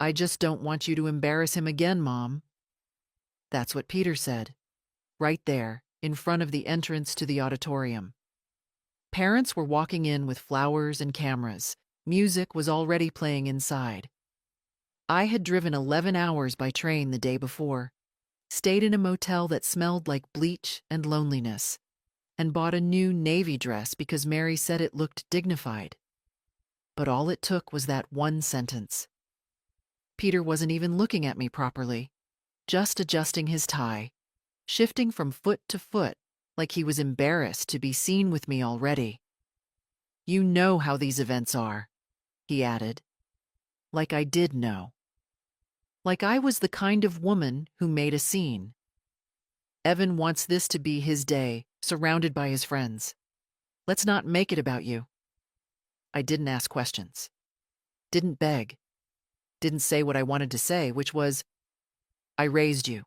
"I just don't want you to embarrass him again, Mom." That's what Peter said, right there, in front of the entrance to the auditorium. Parents were walking in with flowers and cameras. Music was already playing inside. I had driven 11 hours by train the day before, stayed in a motel that smelled like bleach and loneliness, and bought a new navy dress because Mary said it looked dignified. But all it took was that one sentence. Peter wasn't even looking at me properly, just adjusting his tie, shifting from foot to foot like he was embarrassed to be seen with me already. "You know how these events are," he added. Like I did know. Like I was the kind of woman who made a scene. "Evan wants this to be his day, surrounded by his friends. Let's not make it about you." I didn't ask questions. Didn't beg. Didn't say what I wanted to say, which was, "I raised you.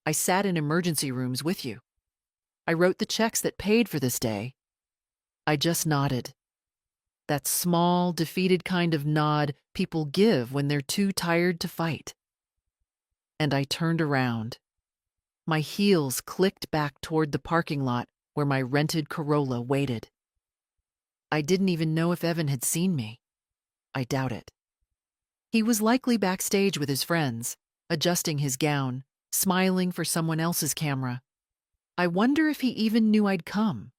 I sat in emergency rooms with you. I wrote the checks that paid for this day." I just nodded. That small, defeated kind of nod people give when they're too tired to fight. And I turned around. My heels clicked back toward the parking lot where my rented Corolla waited. I didn't even know if Evan had seen me. I doubt it. He was likely backstage with his friends, adjusting his gown, smiling for someone else's camera. I wonder if he even knew I'd come,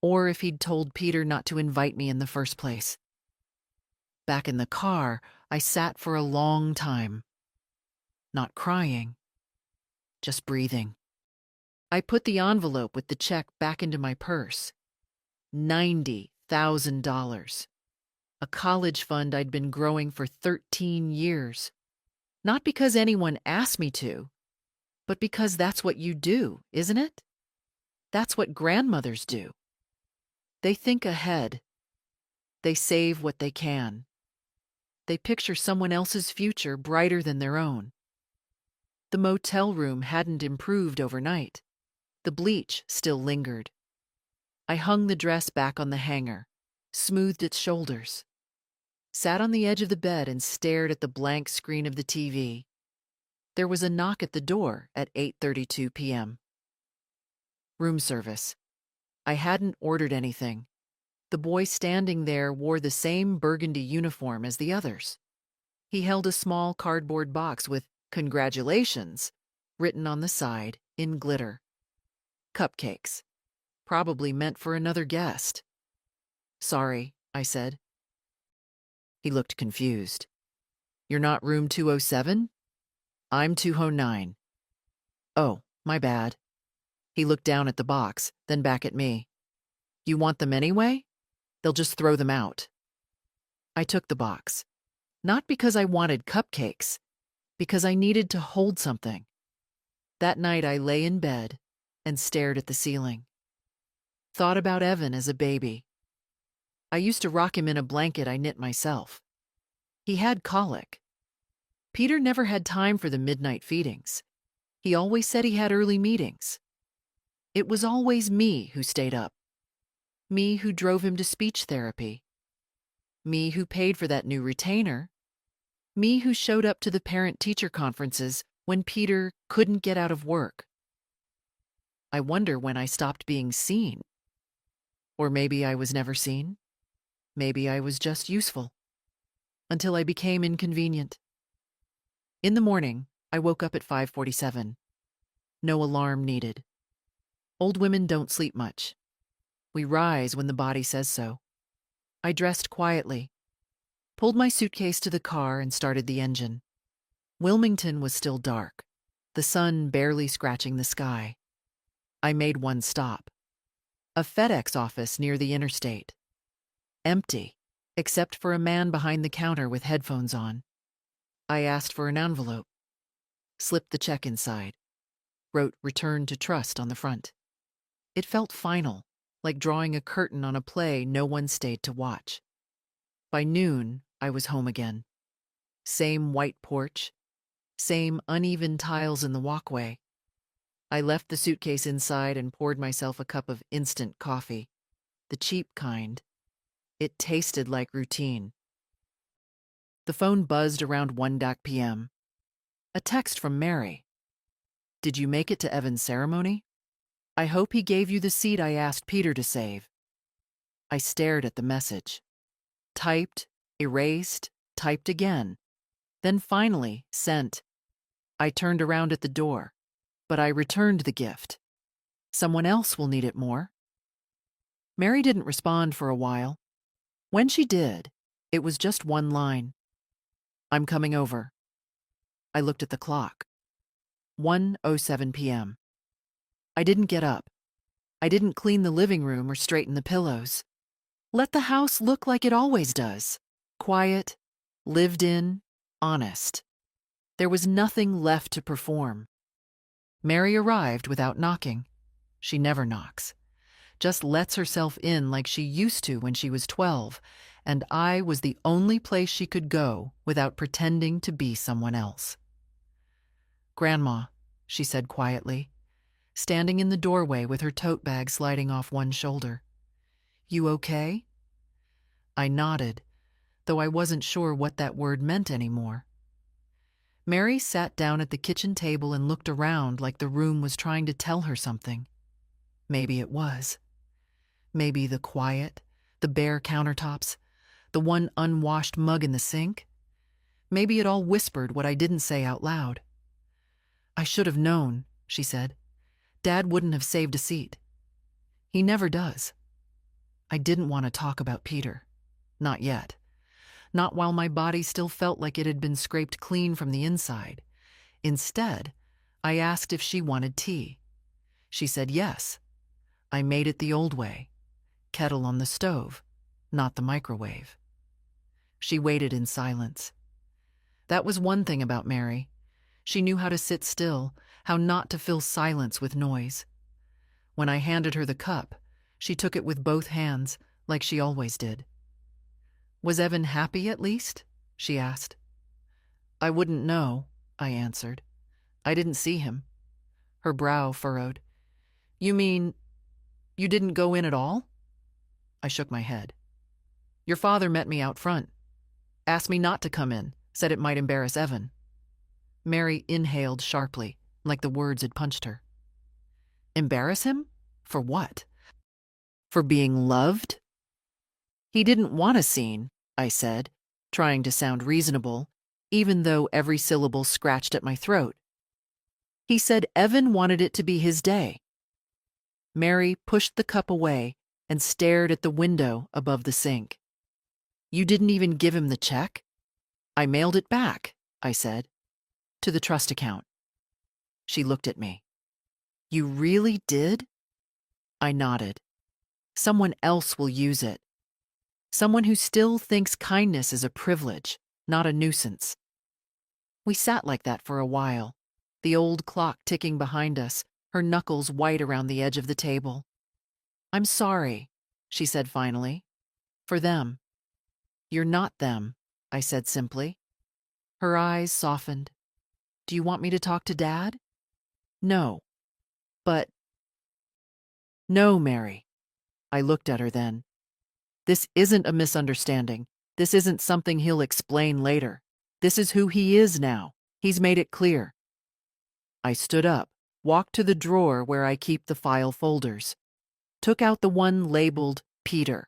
or if he'd told Peter not to invite me in the first place. Back in the car, I sat for a long time. Not crying, just breathing. I put the envelope with the check back into my purse. $90,000. A college fund I'd been growing for 13 years. Not because anyone asked me to, but because that's what you do, isn't it? That's what grandmothers do. They think ahead. They save what they can. They picture someone else's future brighter than their own. The motel room hadn't improved overnight. The bleach still lingered. I hung the dress back on the hanger, smoothed its shoulders, sat on the edge of the bed and stared at the blank screen of the TV. There was a knock at the door at 8:32 p.m. Room service. I hadn't ordered anything. The boy standing there wore the same burgundy uniform as the others. He held a small cardboard box with "Congratulations" written on the side in glitter. Cupcakes. Probably meant for another guest. "Sorry," I said. He looked confused. "You're not room 207? I'm 209. "Oh, my bad." He looked down at the box, then back at me. "You want them anyway? They'll just throw them out." I took the box. Not because I wanted cupcakes, because I needed to hold something. That night I lay in bed and stared at the ceiling. Thought about Evan as a baby. I used to rock him in a blanket I knit myself. He had colic. Peter never had time for the midnight feedings. He always said he had early meetings. It was always me who stayed up. Me who drove him to speech therapy. Me who paid for that new retainer. Me who showed up to the parent-teacher conferences when Peter couldn't get out of work. I wonder when I stopped being seen. Or maybe I was never seen. Maybe I was just useful. Until I became inconvenient. In the morning, I woke up at 5:47. No alarm needed. Old women don't sleep much. We rise when the body says so. I dressed quietly, pulled my suitcase to the car and started the engine. Wilmington was still dark, the sun barely scratching the sky. I made one stop. A FedEx office near the interstate. Empty, except for a man behind the counter with headphones on. I asked for an envelope. Slipped the check inside. Wrote "Return to Trust" on the front. It felt final, like drawing a curtain on a play no one stayed to watch. By noon, I was home again. Same white porch, same uneven tiles in the walkway. I left the suitcase inside and poured myself a cup of instant coffee, the cheap kind. It tasted like routine. The phone buzzed around 1 p.m. A text from Mary. Did you make it to Evan's ceremony? I hope he gave you the seat I asked Peter to save. I stared at the message. Typed, erased, typed again. Then finally, sent. I turned around at the door, but I returned the gift. Someone else will need it more. Mary didn't respond for a while. When she did, it was just one line. I'm coming over. I looked at the clock. 1:07 p.m. I didn't get up. I didn't clean the living room or straighten the pillows. Let the house look like it always does. Quiet, lived in, honest. There was nothing left to perform. Mary arrived without knocking. She never knocks. Just lets herself in like she used to when she was 12, and I was the only place she could go without pretending to be someone else. Grandma, she said quietly, standing in the doorway with her tote bag sliding off one shoulder. You okay? I nodded, though I wasn't sure what that word meant anymore. Mary sat down at the kitchen table and looked around like the room was trying to tell her something. Maybe it was. Maybe the quiet, the bare countertops, the one unwashed mug in the sink. Maybe it all whispered what I didn't say out loud. I should have known, she said. Dad wouldn't have saved a seat. He never does. I didn't want to talk about Peter. Not yet. Not while my body still felt like it had been scraped clean from the inside. Instead, I asked if she wanted tea. She said yes. I made it the old way. Kettle on the stove, not the microwave. She waited in silence. That was one thing about Mary. She knew how to sit still, how not to fill silence with noise. When I handed her the cup, she took it with both hands, like she always did. Was Evan happy at least? She asked. I wouldn't know, I answered. I didn't see him. Her brow furrowed. You mean, you didn't go in at all? I shook my head. Your father met me out front. Asked me not to come in, said it might embarrass Evan. Mary inhaled sharply, like the words had punched her. Embarrass him? For what? For being loved? He didn't want a scene, I said, trying to sound reasonable, even though every syllable scratched at my throat. He said Evan wanted it to be his day. Mary pushed the cup away and stared at the window above the sink. You didn't even give him the check? I mailed it back, I said, to the trust account. She looked at me. You really did? I nodded. Someone else will use it. Someone who still thinks kindness is a privilege, not a nuisance. We sat like that for a while, the old clock ticking behind us, her knuckles white around the edge of the table. I'm sorry, she said finally. For them. You're not them, I said simply. Her eyes softened. Do you want me to talk to Dad? No. But... No, Mary. I looked at her then. This isn't a misunderstanding. This isn't something he'll explain later. This is who he is now. He's made it clear. I stood up, walked to the drawer where I keep the file folders, took out the one labeled Peter.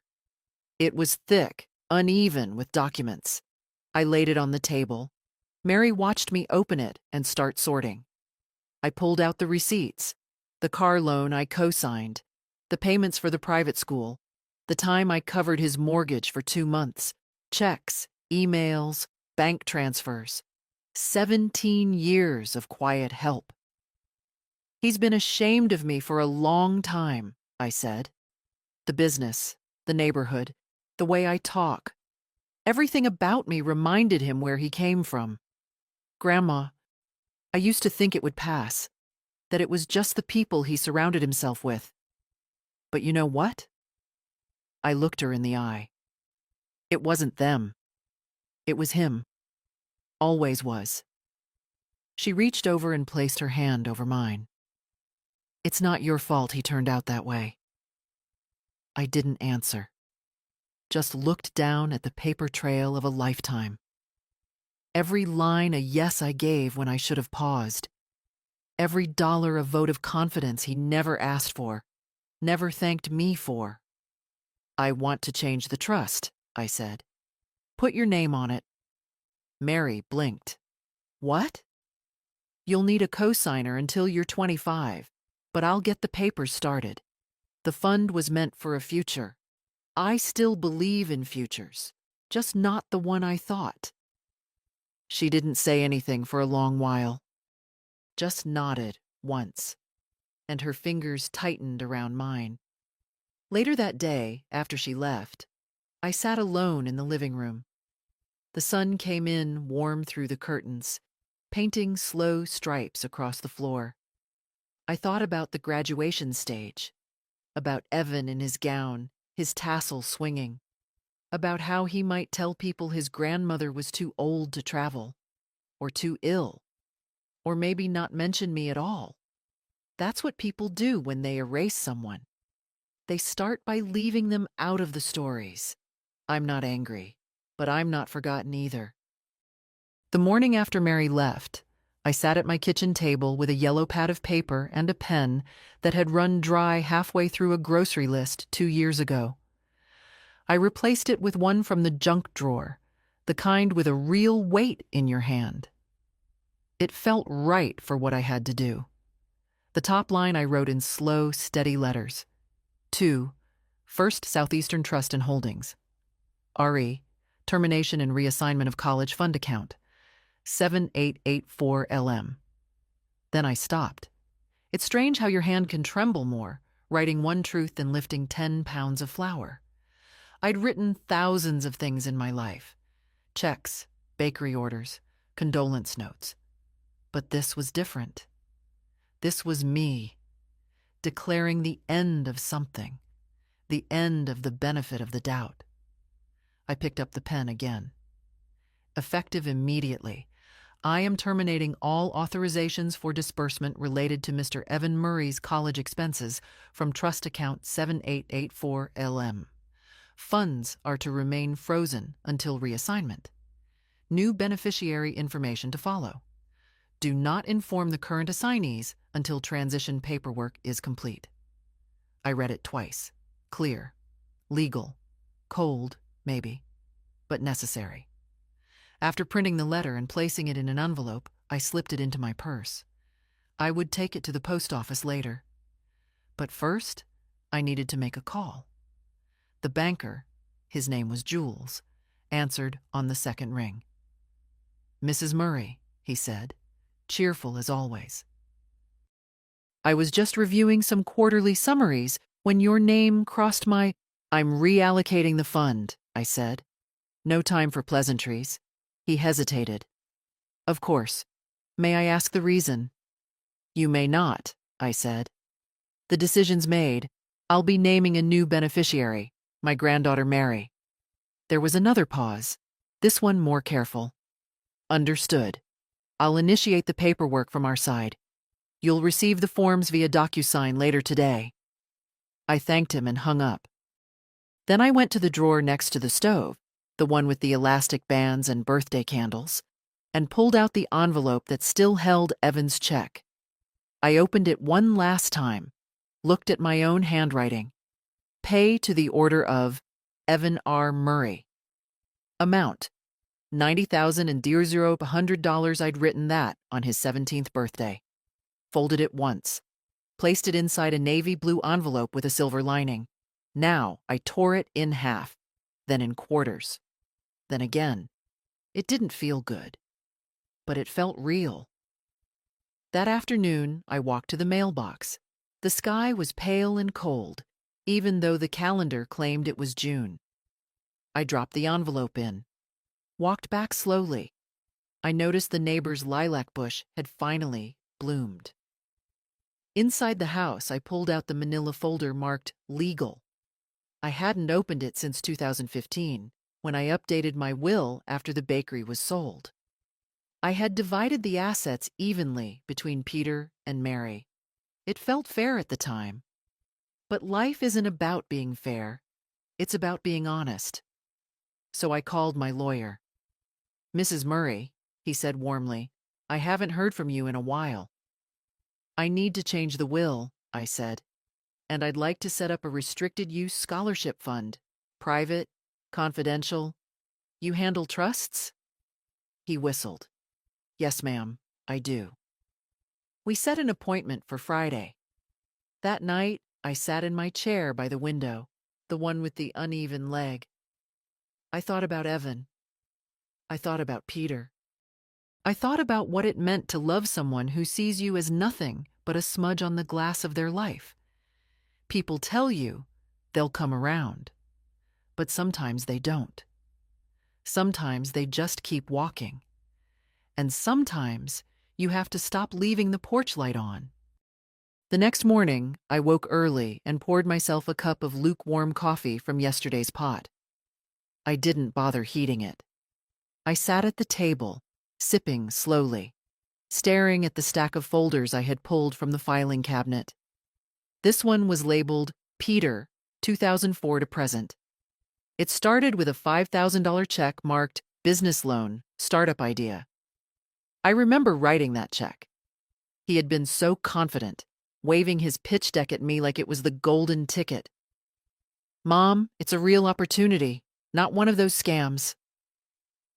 It was thick, uneven with documents. I laid it on the table. Mary watched me open it and start sorting. I pulled out the receipts, the car loan I co-signed, the payments for the private school, the time I covered his mortgage for 2 months, checks, emails, bank transfers. 17 years of quiet help. He's been ashamed of me for a long time, I said. The business, the neighborhood, the way I talk. Everything about me reminded him where he came from. Grandma, I used to think it would pass, that it was just the people he surrounded himself with. But you know what? I looked her in the eye. It wasn't them. It was him. Always was. She reached over and placed her hand over mine. It's not your fault he turned out that way. I didn't answer. Just looked down at the paper trail of a lifetime. Every line a yes I gave when I should have paused. Every dollar a vote of confidence he never asked for, never thanked me for. "I want to change the trust," I said. "Put your name on it." Mary blinked. "What?" "You'll need a co-signer until you're 25, but I'll get the papers started. The fund was meant for a future. I still believe in futures, just not the one I thought." She didn't say anything for a long while, just nodded once, and her fingers tightened around mine. Later that day, after she left, I sat alone in the living room. The sun came in warm through the curtains, painting slow stripes across the floor. I thought about the graduation stage, about Evan in his gown, his tassel swinging, about how he might tell people his grandmother was too old to travel, or too ill, or maybe not mention me at all. That's what people do when they erase someone. They start by leaving them out of the stories. I'm not angry, but I'm not forgotten either. The morning after Mary left, I sat at my kitchen table with a yellow pad of paper and a pen that had run dry halfway through a grocery list 2 years ago. I replaced it with one from the junk drawer, the kind with a real weight in your hand. It felt right for what I had to do. The top line I wrote in slow, steady letters. To First Southeastern Trust and Holdings. RE, Termination and Reassignment of College Fund Account. 7884 LM. Then I stopped. It's strange how your hand can tremble more, writing one truth than lifting 10 pounds of flour. I'd written thousands of things in my life. Checks, bakery orders, condolence notes. But this was different. This was me, declaring the end of something, the end of the benefit of the doubt. I picked up the pen again. Effective immediately, I am terminating all authorizations for disbursement related to Mr. Evan Murray's college expenses from trust account 7884 LM. Funds are to remain frozen until reassignment. New beneficiary information to follow. Do not inform the current assignees until transition paperwork is complete. I read it twice. Clear. Legal. Cold, maybe, but necessary. After printing the letter and placing it in an envelope, I slipped it into my purse. I would take it to the post office later. But first, I needed to make a call. The banker, his name was Jules, answered on the second ring. "Mrs. Murray," he said, cheerful as always. "I was just reviewing some quarterly summaries when your name crossed my—" "I'm reallocating the fund," I said. No time for pleasantries. He hesitated. "Of course. May I ask the reason?" "You may not," I said. "The decision's made. I'll be naming a new beneficiary, my granddaughter Mary." There was another pause, this one more careful. "Understood. I'll initiate the paperwork from our side. You'll receive the forms via DocuSign later today." I thanked him and hung up. Then I went to the drawer next to the stove, the one with the elastic bands and birthday candles, and pulled out the envelope that still held Evan's check. I opened it one last time, looked at my own handwriting. Pay to the order of Evan R. Murray. Amount: $90,000. I'd written that on his 17th birthday. Folded it once. Placed it inside a navy blue envelope with a silver lining. Now I tore it in half, then in quarters. Then again. It didn't feel good, but it felt real. That afternoon, I walked to the mailbox. The sky was pale and cold, even though the calendar claimed it was June. I dropped the envelope in, walked back slowly. I noticed the neighbor's lilac bush had finally bloomed. Inside the house, I pulled out the manila folder marked Legal. I hadn't opened it since 2015, when I updated my will after the bakery was sold. I had divided the assets evenly between Peter and Mary. It felt fair at the time. But life isn't about being fair. It's about being honest. So I called my lawyer. "Mrs. Murray," he said warmly. "I haven't heard from you in a while." "I need to change the will," I said, "and I'd like to set up a restricted use scholarship fund. Private, confidential. You handle trusts?" He whistled. "Yes, ma'am, I do." We set an appointment for Friday. That night, I sat in my chair by the window, the one with the uneven leg. I thought about Evan. I thought about Peter. I thought about what it meant to love someone who sees you as nothing but a smudge on the glass of their life. People tell you they'll come around, but sometimes they don't. Sometimes they just keep walking. And sometimes you have to stop leaving the porch light on. The next morning, I woke early and poured myself a cup of lukewarm coffee from yesterday's pot. I didn't bother heating it. I sat at the table, sipping slowly, staring at the stack of folders I had pulled from the filing cabinet. This one was labeled Peter, 2004 to present. It started with a $5,000 check marked business loan, startup idea. I remember writing that check. He had been so confident, waving his pitch deck at me like it was the golden ticket. "Mom, it's a real opportunity, not one of those scams."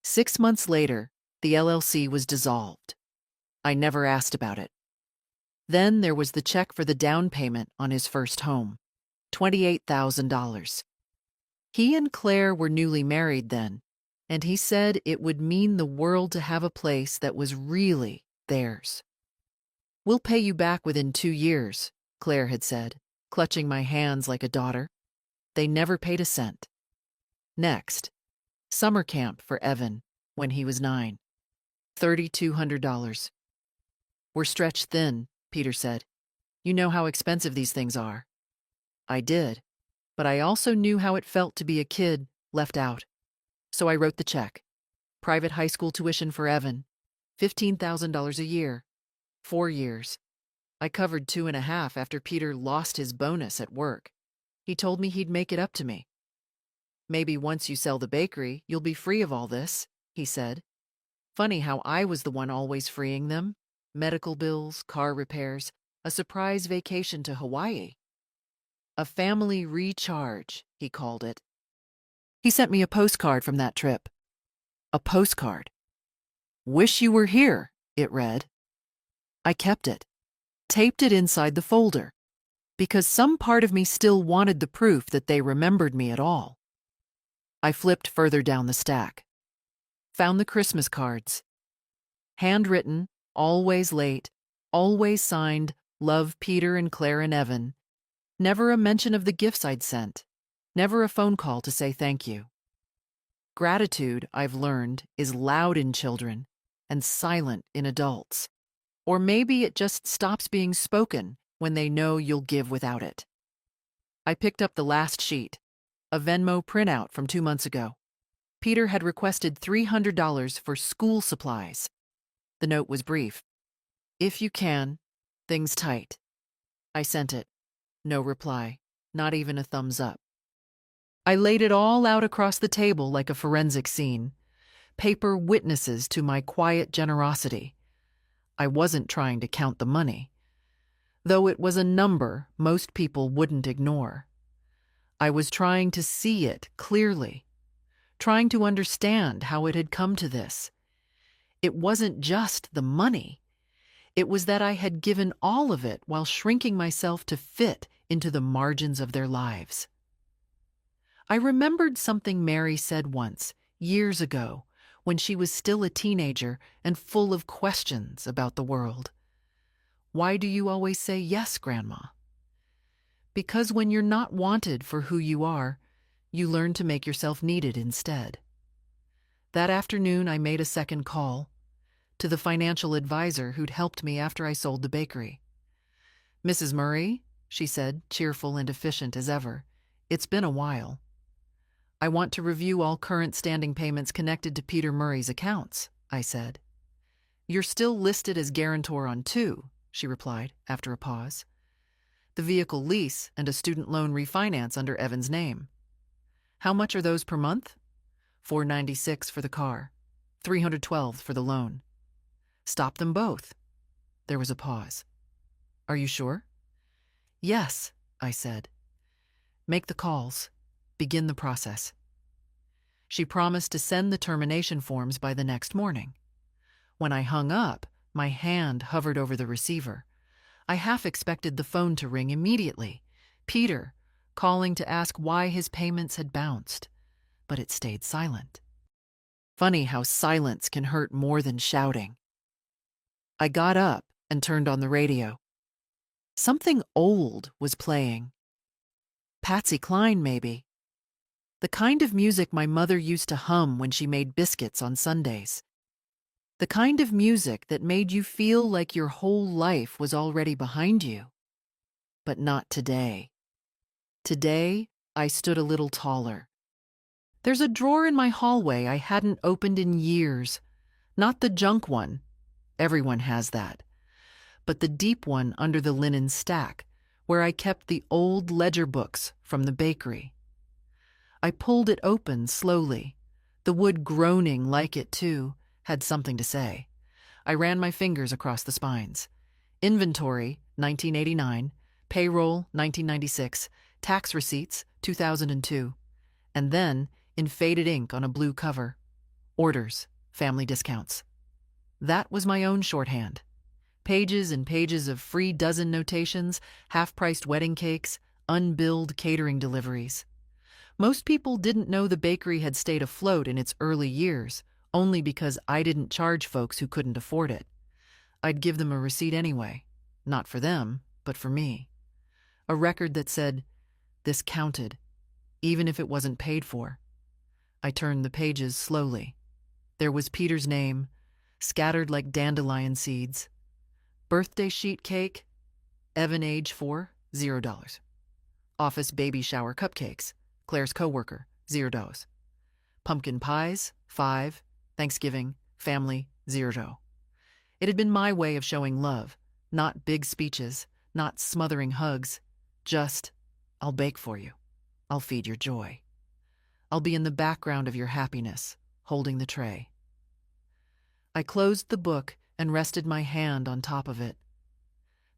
6 months later, the LLC was dissolved. I never asked about it. Then there was the check for the down payment on his first home, $28,000. He and Claire were newly married then, and he said it would mean the world to have a place that was really theirs. "We'll pay you back within 2 years," Claire had said, clutching my hands like a daughter. They never paid a cent. Next, summer camp for Evan when he was 9. $3,200. "We're stretched thin," Peter said. "You know how expensive these things are." I did, but I also knew how it felt to be a kid left out. So I wrote the check. Private high school tuition for Evan, $15,000 a year, 4 years. I covered 2.5 after Peter lost his bonus at work. He told me he'd make it up to me. "Maybe once you sell the bakery, you'll be free of all this," he said. Funny how I was the one always freeing them. Medical bills, car repairs, a surprise vacation to Hawaii. A family recharge, he called it. He sent me a postcard from that trip. A postcard. "Wish you were here," it read. I kept it, taped it inside the folder, because some part of me still wanted the proof that they remembered me at all. I flipped further down the stack. Found the Christmas cards. Handwritten, always late, always signed, "Love Peter and Claire and Evan." Never a mention of the gifts I'd sent. Never a phone call to say thank you. Gratitude, I've learned, is loud in children and silent in adults. Or maybe it just stops being spoken when they know you'll give without it. I picked up the last sheet, a Venmo printout from 2 months ago. Peter had requested $300 for school supplies. The note was brief. "If you can, things tight." I sent it. No reply, not even a thumbs up. I laid it all out across the table like a forensic scene. Paper witnesses to my quiet generosity. I wasn't trying to count the money, though it was a number most people wouldn't ignore. I was trying to see it clearly, trying to understand how it had come to this. It wasn't just the money. It was that I had given all of it while shrinking myself to fit into the margins of their lives. I remembered something Mary said once, years ago, when she was still a teenager and full of questions about the world. "Why do you always say yes, Grandma?" Because when you're not wanted for who you are, you learn to make yourself needed instead. That afternoon, I made a second call to the financial advisor who'd helped me after I sold the bakery. "Mrs. Murray," she said, cheerful and efficient as ever, "it's been a while. I want to review all current standing payments connected to Peter Murray's accounts," I said. "You're still listed as guarantor on 2, she replied after a pause. "The vehicle lease and a student loan refinance under Evan's name. How much are those per month?" $496 for the car, $312 for the loan. Stop them both. There was a pause. Are you sure? Yes, I said. Make the calls. Begin the process. She promised to send the termination forms by the next morning. When I hung up, my hand hovered over the receiver. I half expected the phone to ring immediately. Peter, calling to ask why his payments had bounced. But it stayed silent. Funny how silence can hurt more than shouting. I got up and turned on the radio. Something old was playing. Patsy Cline, maybe. The kind of music my mother used to hum when she made biscuits on Sundays. The kind of music that made you feel like your whole life was already behind you. But not today. Today, I stood a little taller. There's a drawer in my hallway I hadn't opened in years. Not the junk one. Everyone has that. But the deep one under the linen stack, where I kept the old ledger books from the bakery. I pulled it open slowly. The wood groaning like it, too, had something to say. I ran my fingers across the spines. Inventory, 1989. Payroll, 1996. Tax receipts, 2002. And then, in faded ink on a blue cover, orders, family discounts. That was my own shorthand. Pages and pages of free dozen notations, half-priced wedding cakes, unbilled catering deliveries. Most people didn't know the bakery had stayed afloat in its early years, only because I didn't charge folks who couldn't afford it. I'd give them a receipt anyway, not for them, but for me. A record that said, this counted, even if it wasn't paid for. I turned the pages slowly. There was Peter's name, scattered like dandelion seeds. Birthday sheet cake, Evan age 4, $0. Office baby shower cupcakes, Claire's coworker, $0. Pumpkin pies, 5, Thanksgiving, family, 0. It had been my way of showing love, not big speeches, not smothering hugs, just, I'll bake for you. I'll feed your joy. I'll be in the background of your happiness, holding the tray. I closed the book and rested my hand on top of it.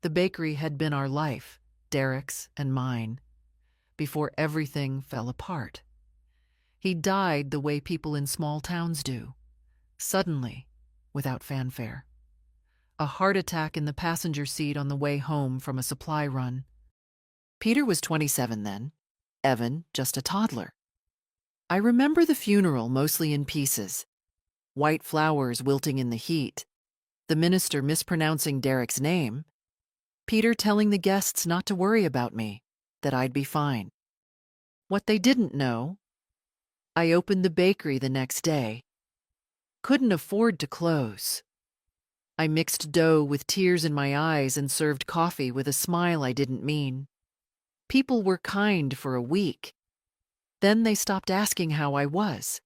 The bakery had been our life, Derek's and mine, before everything fell apart. He died the way people in small towns do, suddenly, without fanfare. A heart attack in the passenger seat on the way home from a supply run. Peter was 27 then, Evan just a toddler. I remember the funeral mostly in pieces. White flowers wilting in the heat, the minister mispronouncing Derek's name, Peter telling the guests not to worry about me, that I'd be fine. What they didn't know, I opened the bakery the next day. Couldn't afford to close. I mixed dough with tears in my eyes and served coffee with a smile I didn't mean. People were kind for a week. Then they stopped asking how I was.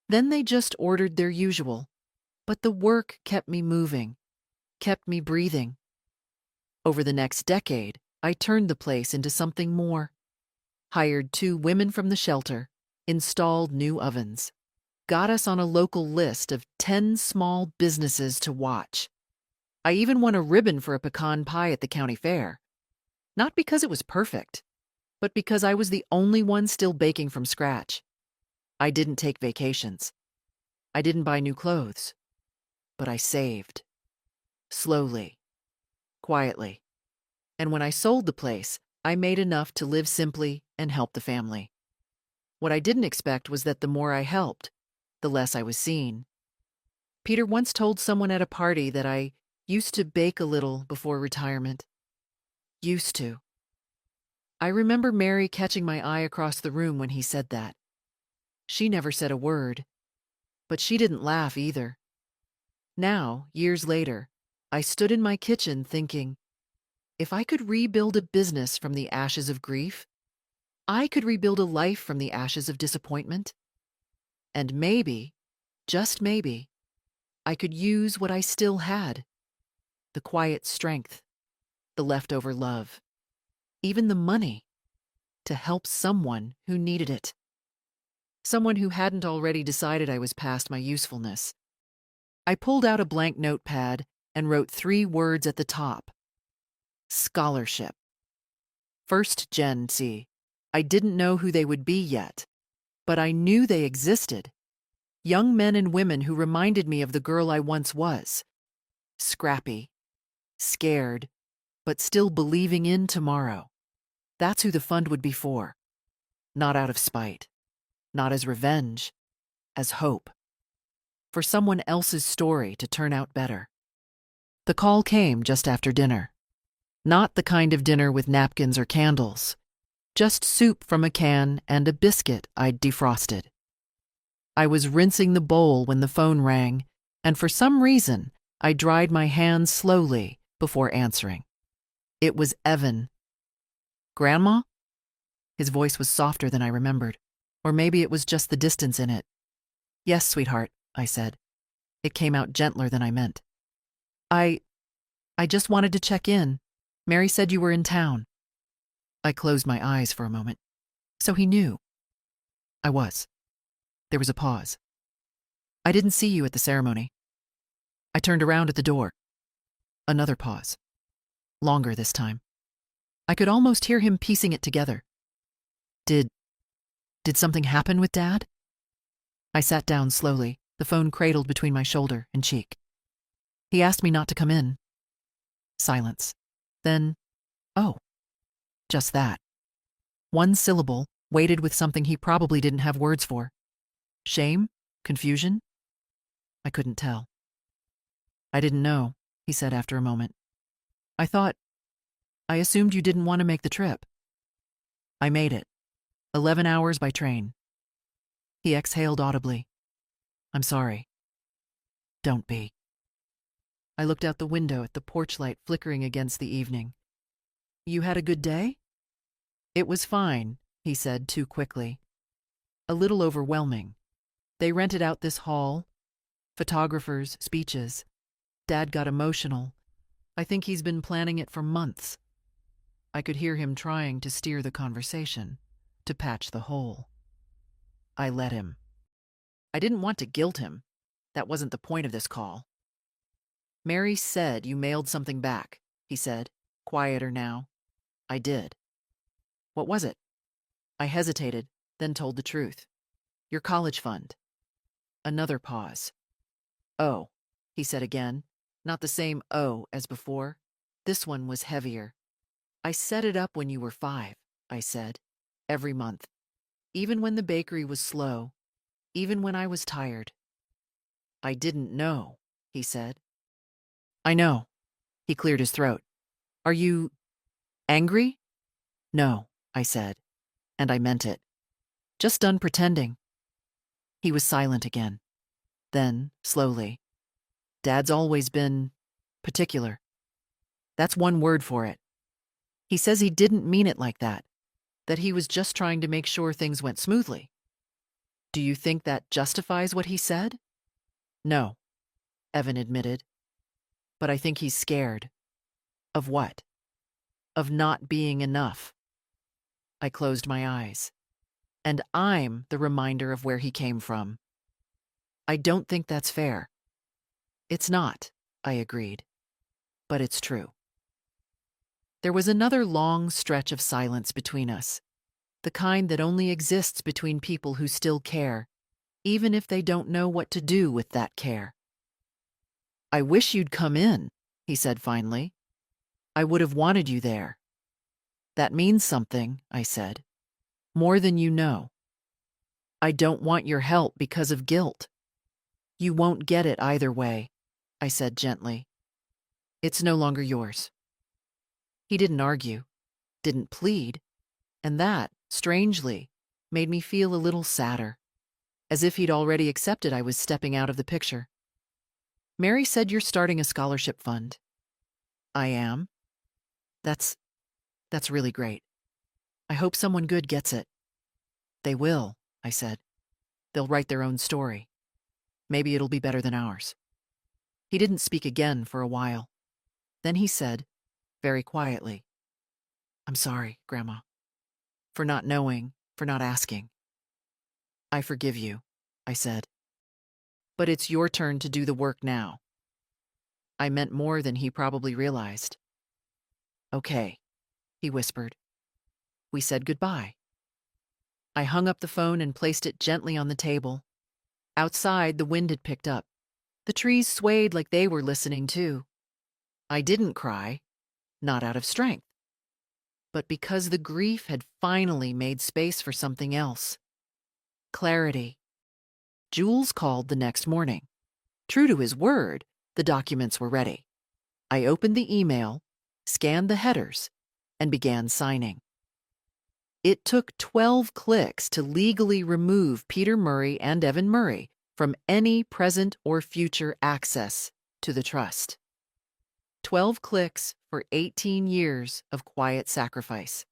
Then they just ordered their usual. But the work kept me moving, kept me breathing. Over the next decade, I turned the place into something more. Hired 2 women from the shelter, installed new ovens, got us on a local list of 10 small businesses to watch. I even won a ribbon for a pecan pie at the county fair. Not because it was perfect, but because I was the only one still baking from scratch. I didn't take vacations. I didn't buy new clothes. But I saved. Slowly. Quietly. And when I sold the place, I made enough to live simply and help the family. What I didn't expect was that the more I helped, the less I was seen. Peter once told someone at a party that I used to bake a little before retirement. Used to. I remember Mary catching my eye across the room when he said that. She never said a word, but she didn't laugh either. Now, years later, I stood in my kitchen thinking, if I could rebuild a business from the ashes of grief, I could rebuild a life from the ashes of disappointment. And maybe, just maybe, I could use what I still had, the quiet strength, the leftover love, even the money, to help someone who needed it. Someone who hadn't already decided I was past my usefulness. I pulled out a blank notepad and wrote 3 words at the top. Scholarship. First Gen C. I didn't know who they would be yet, but I knew they existed. Young men and women who reminded me of the girl I once was. Scrappy, scared, but still believing in tomorrow. That's who the fund would be for. Not out of spite, not as revenge, as hope. For someone else's story to turn out better. The call came just after dinner. Not the kind of dinner with napkins or candles. Just soup from a can and a biscuit I'd defrosted. I was rinsing the bowl when the phone rang, and for some reason, I dried my hands slowly before answering. It was Evan. Grandma? His voice was softer than I remembered, or maybe it was just the distance in it. Yes, sweetheart, I said. It came out gentler than I meant. I just wanted to check in. Mary said you were in town. I closed my eyes for a moment. So he knew. I was. There was a pause. I didn't see you at the ceremony. I turned around at the door. Another pause. Longer this time. I could almost hear him piecing it together. Did something happen with Dad? I sat down slowly, the phone cradled between my shoulder and cheek. He asked me not to come in. Silence. Then, oh. Just that. One syllable, weighted with something he probably didn't have words for. Shame? Confusion? I couldn't tell. I didn't know, he said after a moment. I assumed you didn't want to make the trip. I made it. 11 hours by train. He exhaled audibly. I'm sorry. Don't be. I looked out the window at the porch light flickering against the evening. You had a good day? It was fine, he said too quickly. A little overwhelming. They rented out this hall. Photographers, speeches. Dad got emotional. I think he's been planning it for months. I could hear him trying to steer the conversation, to patch the hole. I let him. I didn't want to guilt him. That wasn't the point of this call. Mary said you mailed something back, he said, quieter now. I did. What was it? I hesitated, then told the truth. Your college fund. Another pause. Oh, he said again, not the same oh as before. This one was heavier. I set it up when you were 5, I said, every month. Even when the bakery was slow, even when I was tired. I didn't know, he said. I know. He cleared his throat. Are you angry? No, I said, and I meant it. Just done pretending. He was silent again. Then, slowly, Dad's always been particular. That's one word for it. He says he didn't mean it like that he was just trying to make sure things went smoothly. Do you think that justifies what he said? No, Evan admitted. But I think he's scared. Of what? Of not being enough. I closed my eyes. And I'm the reminder of where he came from. I don't think that's fair. It's not, I agreed. But it's true. There was another long stretch of silence between us, the kind that only exists between people who still care, even if they don't know what to do with that care. I wish you'd come in, he said finally. I would have wanted you there. That means something, I said. More than you know. I don't want your help because of guilt. You won't get it either way, I said gently. It's no longer yours. He didn't argue, didn't plead, and that, strangely, made me feel a little sadder, as if he'd already accepted I was stepping out of the picture. Mary said you're starting a scholarship fund. I am. That's really great. I hope someone good gets it. They will, I said. They'll write their own story. Maybe it'll be better than ours. He didn't speak again for a while. Then he said, very quietly, I'm sorry, Grandma, for not knowing, for not asking. I forgive you, I said. but it's your turn to do the work now." I meant more than he probably realized. "Okay," he whispered. We said goodbye. I hung up the phone and placed it gently on the table. Outside, the wind had picked up. The trees swayed like they were listening too. I didn't cry, not out of strength, but because the grief had finally made space for something else. Clarity. Jules called the next morning. True to his word, the documents were ready. I opened the email, scanned the headers, and began signing. It took 12 clicks to legally remove Peter Murray and Evan Murray from any present or future access to the trust. 12 clicks for 18 years of quiet sacrifice.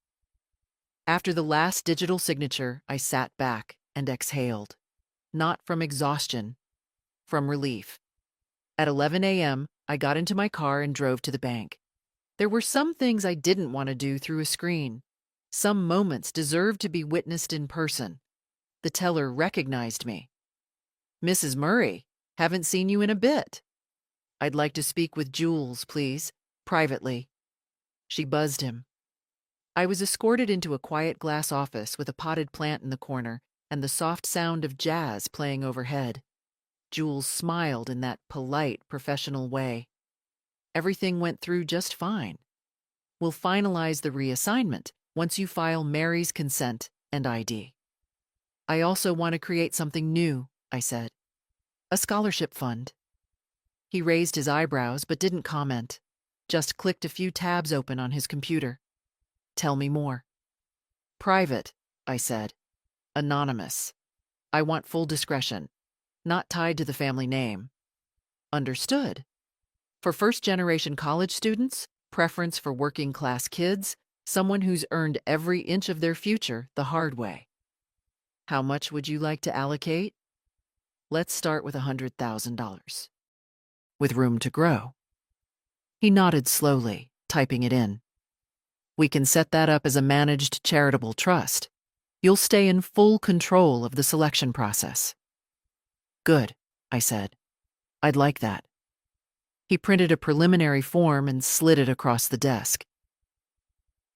After the last digital signature, I sat back and exhaled, not from exhaustion, from relief. At 11 a.m., I got into my car and drove to the bank. There were some things I didn't want to do through a screen. Some moments deserved to be witnessed in person. The teller recognized me. "Mrs. Murray, haven't seen you in a bit. I'd like to speak with Jules, please, privately." She buzzed him. I was escorted into a quiet glass office with a potted plant in the corner and the soft sound of jazz playing overhead. Jules smiled in that polite, professional way. "Everything went through just fine. We'll finalize the reassignment once you file Mary's consent and ID. I also want to create something new," I said. "A scholarship fund." He raised his eyebrows but didn't comment, just clicked a few tabs open on his computer. "Tell me more." "Private," I said. "Anonymous. I want full discretion, not tied to the family name." "Understood. For first-generation college students, preference for working-class kids, someone who's earned every inch of their future the hard way." "How much would you like to allocate?" "Let's start with $100,000. With room to grow." He nodded slowly, typing it in. "We can set that up as a managed charitable trust. You'll stay in full control of the selection process." "Good," I said. "I'd like that." He printed a preliminary form and slid it across the desk.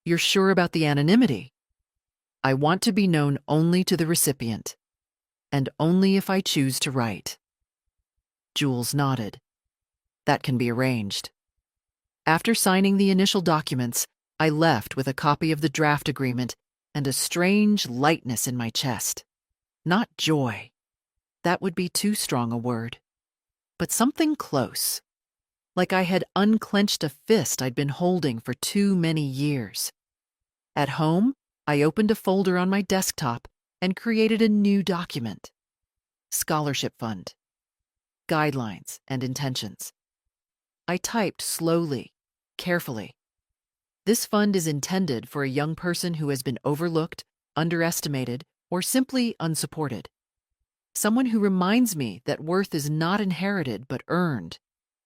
"You're sure about the anonymity?" "I want to be known only to the recipient, and only if I choose to write." Jules nodded. "That can be arranged." After signing the initial documents, I left with a copy of the draft agreement and a strange lightness in my chest. Not joy. That would be too strong a word. But something close. Like I had unclenched a fist I'd been holding for too many years. At home, I opened a folder on my desktop and created a new document. Scholarship fund. Guidelines and intentions. I typed slowly, carefully. This fund is intended for a young person who has been overlooked, underestimated, or simply unsupported. Someone who reminds me that worth is not inherited but earned,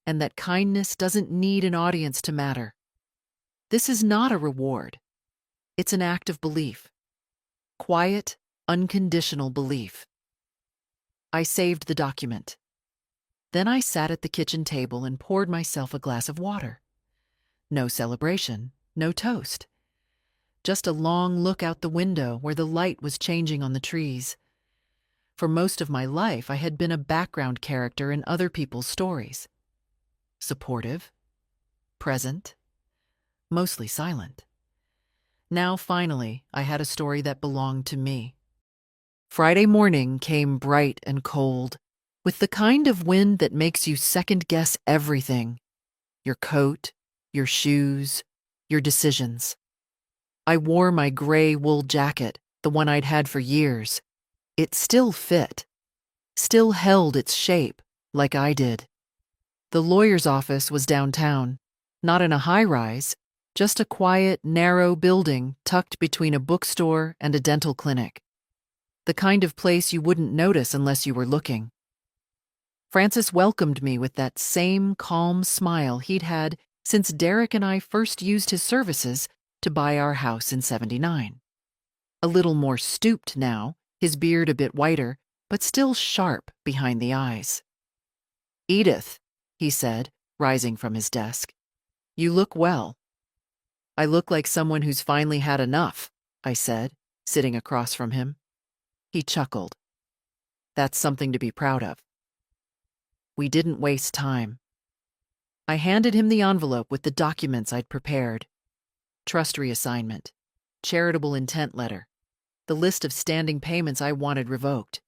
and that kindness doesn't need an audience to matter. This is not a reward. It's an act of belief. Quiet, unconditional belief. I saved the document. Then I sat at the kitchen table and poured myself a glass of water. No celebration, no toast. Just a long look out the window where the light was changing on the trees. For most of my life, I had been a background character in other people's stories. Supportive, present, mostly silent. Now, finally, I had a story that belonged to me. Friday morning came bright and cold, with the kind of wind that makes you second-guess everything. Your coat, your shoes, your decisions. I wore my gray wool jacket, the one I'd had for years. It still fit, still held its shape, like I did. The lawyer's office was downtown, not in a high-rise, just a quiet, narrow building tucked between a bookstore and a dental clinic. The kind of place you wouldn't notice unless you were looking. Francis welcomed me with that same calm smile he'd had since Derek and I first used his services to buy our house in '79. A little more stooped now, his beard a bit whiter, but still sharp behind the eyes. "Edith," he said, rising from his desk. "You look well." "I look like someone who's finally had enough," I said, sitting across from him. He chuckled. "That's something to be proud of." We didn't waste time. I handed him the envelope with the documents I'd prepared. Trust reassignment, charitable intent letter, the list of standing payments I wanted revoked.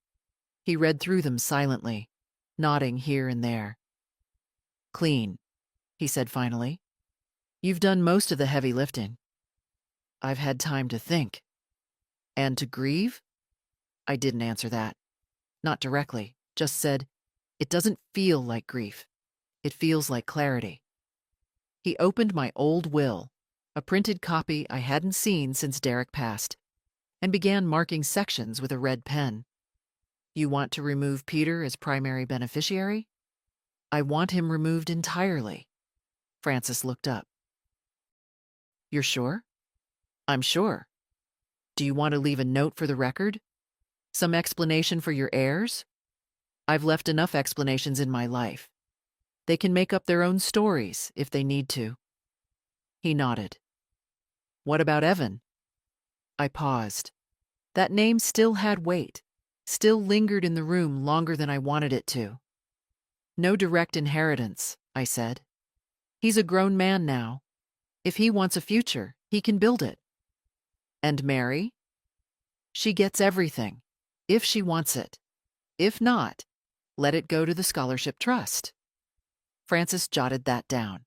He read through them silently, nodding here and there. "Clean," he said finally. "You've done most of the heavy lifting." "I've had time to think." "And to grieve?" I didn't answer that. Not directly, just said, "It doesn't feel like grief. It feels like clarity." He opened my old will, a printed copy I hadn't seen since Derek passed, and began marking sections with a red pen. "You want to remove Peter as primary beneficiary?" "I want him removed entirely." Francis looked up. "You're sure?" "I'm sure." "Do you want to leave a note for the record? Some explanation for your heirs?" "I've left enough explanations in my life. They can make up their own stories if they need to." He nodded. "What about Evan?" I paused. That name still had weight, still lingered in the room longer than I wanted it to. "No direct inheritance," I said. "He's a grown man now. If he wants a future, he can build it." "And Mary?" "She gets everything, if she wants it. If not, let it go to the scholarship trust." Francis jotted that down.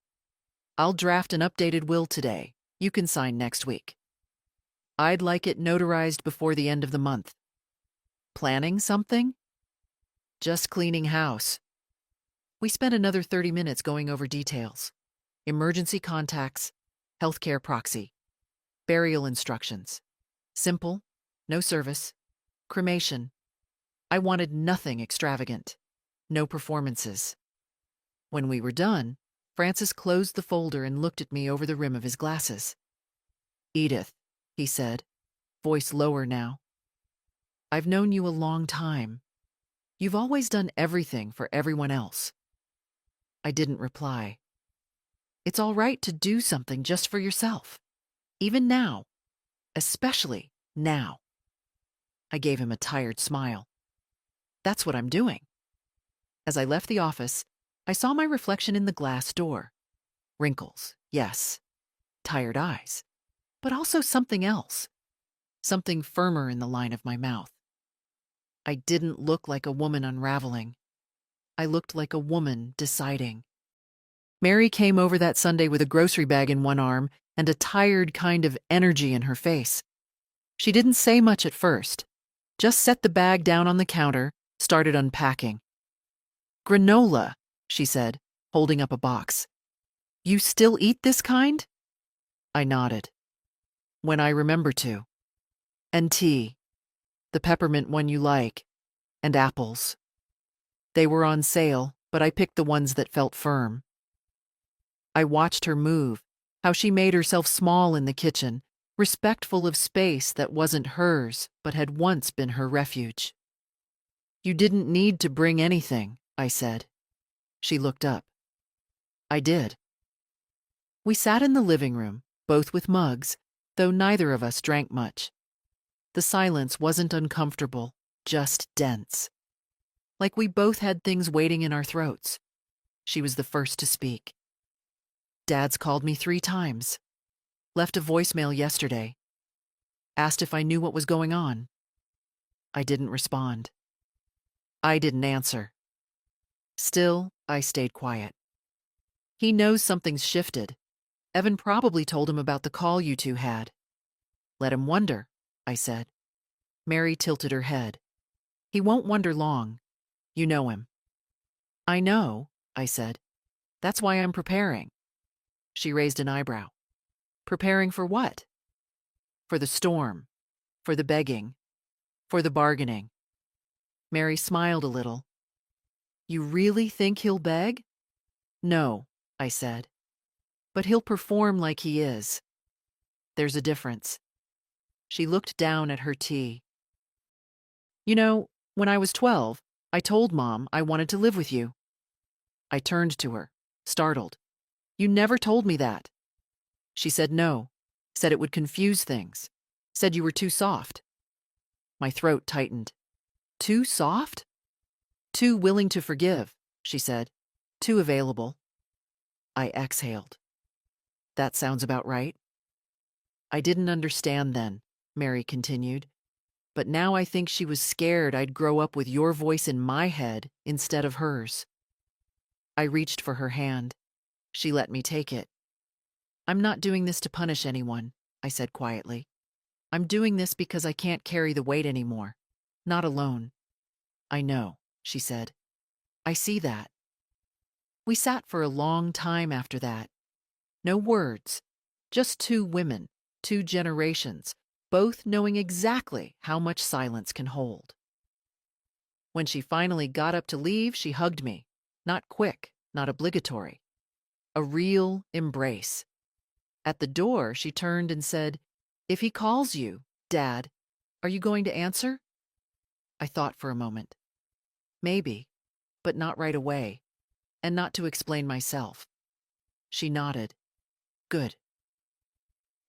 "I'll draft an updated will today. You can sign next week. I'd like it notarized before the end of the month." "Planning something?" "Just cleaning house." We spent another 30 minutes going over details. Emergency contacts, healthcare proxy, burial instructions. Simple, no service, cremation. I wanted nothing extravagant, no performances. When we were done, Francis closed the folder and looked at me over the rim of his glasses. "Edith," he said, voice lower now. "I've known you a long time. You've always done everything for everyone else." I didn't reply. It's all right to do something just for yourself. Even now. Especially now. I gave him a tired smile. "That's what I'm doing." As I left the office, I saw my reflection in the glass door. Wrinkles, yes. Tired eyes. But also something else. Something firmer in the line of my mouth. I didn't look like a woman unraveling. I looked like a woman deciding. Mary came over that Sunday with a grocery bag in one arm and a tired kind of energy in her face. She didn't say much at first, just set the bag down on the counter, started unpacking. "Granola," she said, holding up a box. "You still eat this kind?" I nodded. "When I remember to." "And tea. The peppermint one you like. And apples." They were on sale, but I picked the ones that felt firm. I watched her move, how she made herself small in the kitchen, respectful of space that wasn't hers but had once been her refuge. "You didn't need to bring anything," I said. She looked up. I did. We sat in the living room, both with mugs, though neither of us drank much. The silence wasn't uncomfortable, just dense. Like we both had things waiting in our throats. She was the first to speak. "Dad's called me 3 times. Left a voicemail yesterday. Asked if I knew what was going on." I didn't respond. I didn't answer. Still, I stayed quiet. "He knows something's shifted. Evan probably told him about the call you two had." "Let him wonder," I said. Mary tilted her head. "He won't wonder long. You know him." "I know," I said. "That's why I'm preparing." She raised an eyebrow. "Preparing for what?" "For the storm. For the begging. For the bargaining." Mary smiled a little. "You really think he'll beg?" "No," I said. "But he'll perform like he is. There's a difference." She looked down at her tea. "You know, when I was 12, I told Mom I wanted to live with you." I turned to her, startled. You never told me that. She said no, said it would confuse things, said you were too soft. My throat tightened. Too soft? Too willing to forgive, she said. Too available. I exhaled. That sounds about right. I didn't understand then, Mary continued, but now I think she was scared I'd grow up with your voice in my head instead of hers. I reached for her hand. She let me take it. I'm not doing this to punish anyone, I said quietly. I'm doing this because I can't carry the weight anymore. Not alone. I know, she said. I see that. We sat for a long time after that. No words, just two women, two generations, both knowing exactly how much silence can hold. When she finally got up to leave, she hugged me. Not quick, not obligatory. A real embrace. At the door, she turned and said, If he calls you, Dad, are you going to answer? I thought for a moment. Maybe, but not right away, and not to explain myself. She nodded. Good.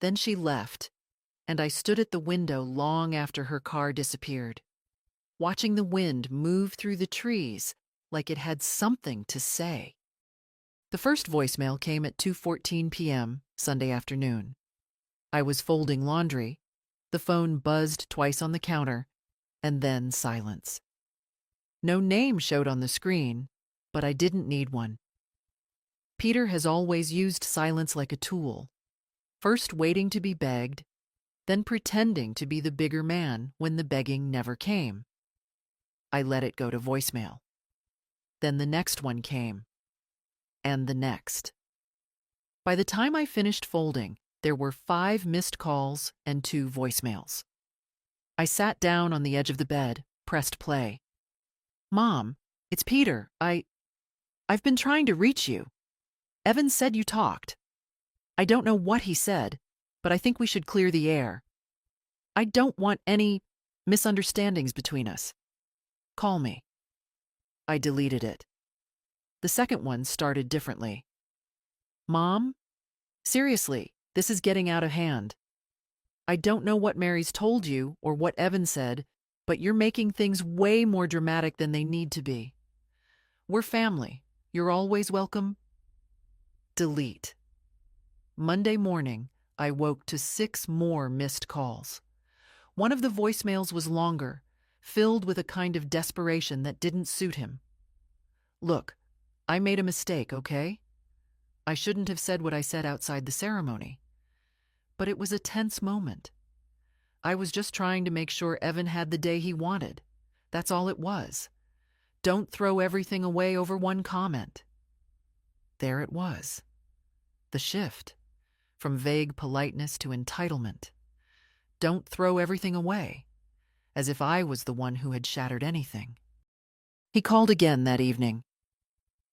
Then she left, and I stood at the window long after her car disappeared, watching the wind move through the trees like it had something to say. The first voicemail came at 2:14 p.m. Sunday afternoon. I was folding laundry. The phone buzzed twice on the counter, and then silence. No name showed on the screen, but I didn't need one. Peter has always used silence like a tool, first waiting to be begged, then pretending to be the bigger man when the begging never came. I let it go to voicemail. Then the next one came, and the next. By the time I finished folding, there were 5 missed calls and 2 voicemails. I sat down on the edge of the bed, pressed play. Mom, it's Peter. I've been trying to reach you. Evan said you talked. I don't know what he said, but I think we should clear the air. I don't want any misunderstandings between us. Call me. I deleted it. The second one started differently. Mom, seriously, this is getting out of hand. I don't know what Mary's told you or what Evan said, but you're making things way more dramatic than they need to be. We're family. You're always welcome. Delete. Monday morning, I woke to 6 more missed calls. One of the voicemails was longer, filled with a kind of desperation that didn't suit him. Look, I made a mistake, okay? I shouldn't have said what I said outside the ceremony. But it was a tense moment. I was just trying to make sure Evan had the day he wanted. That's all it was. Don't throw everything away over one comment. There it was. The shift. From vague politeness to entitlement. Don't throw everything away. As if I was the one who had shattered anything. He called again that evening.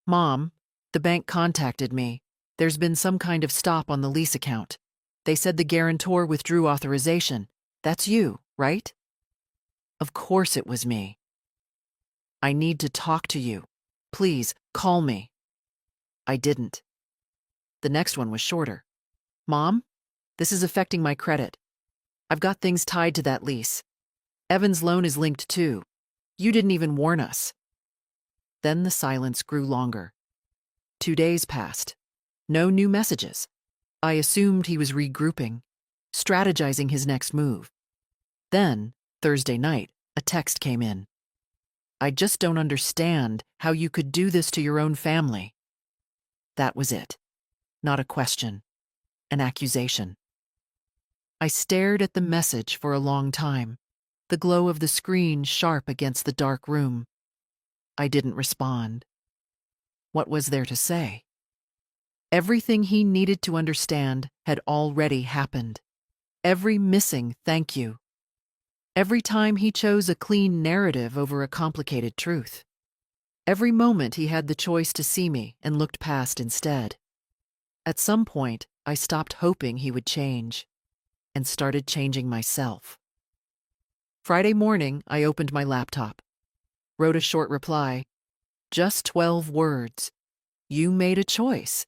Mom, the bank contacted me. There's been some kind of stop on the lease account. They said the guarantor withdrew authorization. That's you, right? Of course it was me. I need to talk to you. Please, call me. I didn't. The next one was shorter. Mom, this is affecting my credit. I've got things tied to that lease. Evan's loan is linked too. You didn't even warn us. Then the silence grew longer. 2 days passed. No new messages. I assumed he was regrouping, strategizing his next move. Then, Thursday night, a text came in. I just don't understand how you could do this to your own family. That was it. Not a question. An accusation. I stared at the message for a long time, the glow of the screen sharp against the dark room. I didn't respond. What was there to say? Everything he needed to understand had already happened. Every missing thank you. Every time he chose a clean narrative over a complicated truth. Every moment he had the choice to see me and looked past instead. At some point, I stopped hoping he would change and started changing myself. Friday morning, I opened my laptop, wrote a short reply, just 12 words, You made a choice,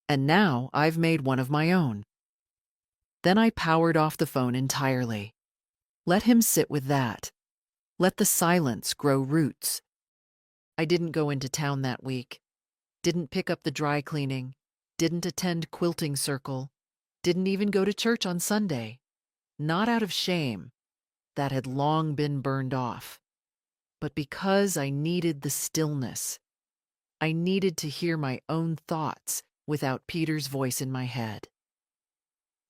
and now I've made one of my own." Then I powered off the phone entirely. Let him sit with that. Let the silence grow roots. I didn't go into town that week. Didn't pick up the dry cleaning. Didn't attend quilting circle. Didn't even go to church on Sunday. Not out of shame. That had long been burned off. But because I needed the stillness. I needed to hear my own thoughts without Peter's voice in my head.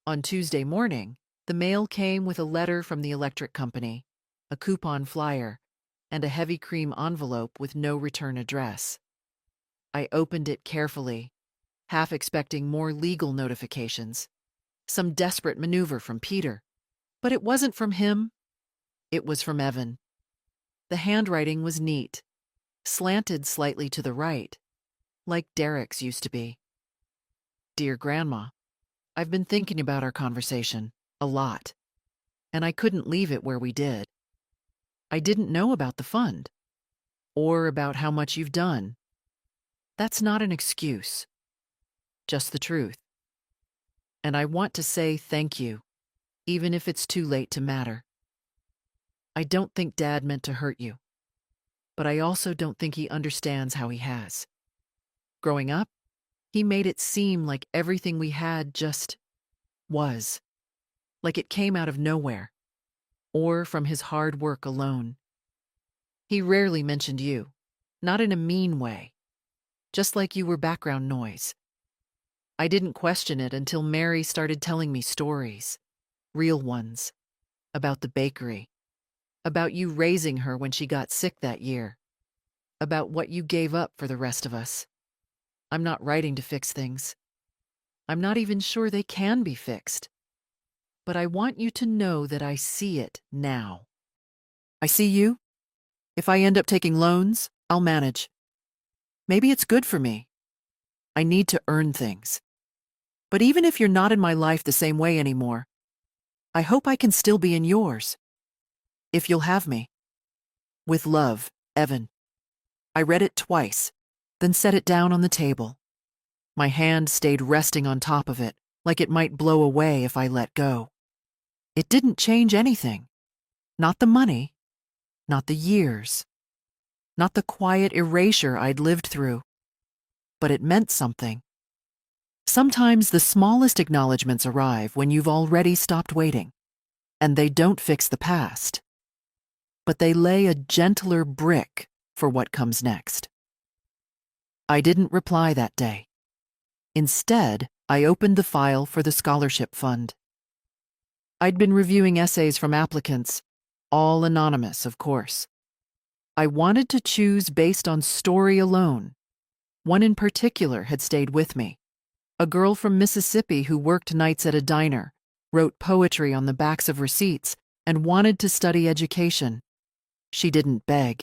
On Tuesday morning, the mail came with a letter from the electric company, a coupon flyer, and a heavy cream envelope with no return address. I opened it carefully, half expecting more legal notifications, some desperate maneuver from Peter. But it wasn't from him. It was from Evan. The handwriting was neat, slanted slightly to the right, like Derek's used to be. "Dear Grandma, I've been thinking about our conversation a lot, and I couldn't leave it where we did. I didn't know about the fund, or about how much you've done. That's not an excuse, just the truth. And I want to say thank you, even if it's too late to matter. I don't think Dad meant to hurt you, but I also don't think he understands how he has. Growing up, he made it seem like everything we had just was, like it came out of nowhere, or from his hard work alone. He rarely mentioned you, not in a mean way, just like you were background noise. I didn't question it until Mary started telling me stories, real ones, about the bakery, about you raising her when she got sick that year, about what you gave up for the rest of us. I'm not writing to fix things. I'm not even sure they can be fixed. But I want you to know that I see it now. I see you. If I end up taking loans, I'll manage. Maybe it's good for me. I need to earn things. But even if you're not in my life the same way anymore, I hope I can still be in yours. If you'll have me. With love, Evan." I read it twice, then set it down on the table. My hand stayed resting on top of it, like it might blow away if I let go. It didn't change anything. Not the money, not the years, not the quiet erasure I'd lived through. But it meant something. Sometimes the smallest acknowledgments arrive when you've already stopped waiting, and they don't fix the past. But they lay a gentler brick for what comes next. I didn't reply that day. Instead, I opened the file for the scholarship fund. I'd been reviewing essays from applicants, all anonymous, of course. I wanted to choose based on story alone. One in particular had stayed with me. A girl from Mississippi who worked nights at a diner, wrote poetry on the backs of receipts, and wanted to study education. She didn't beg.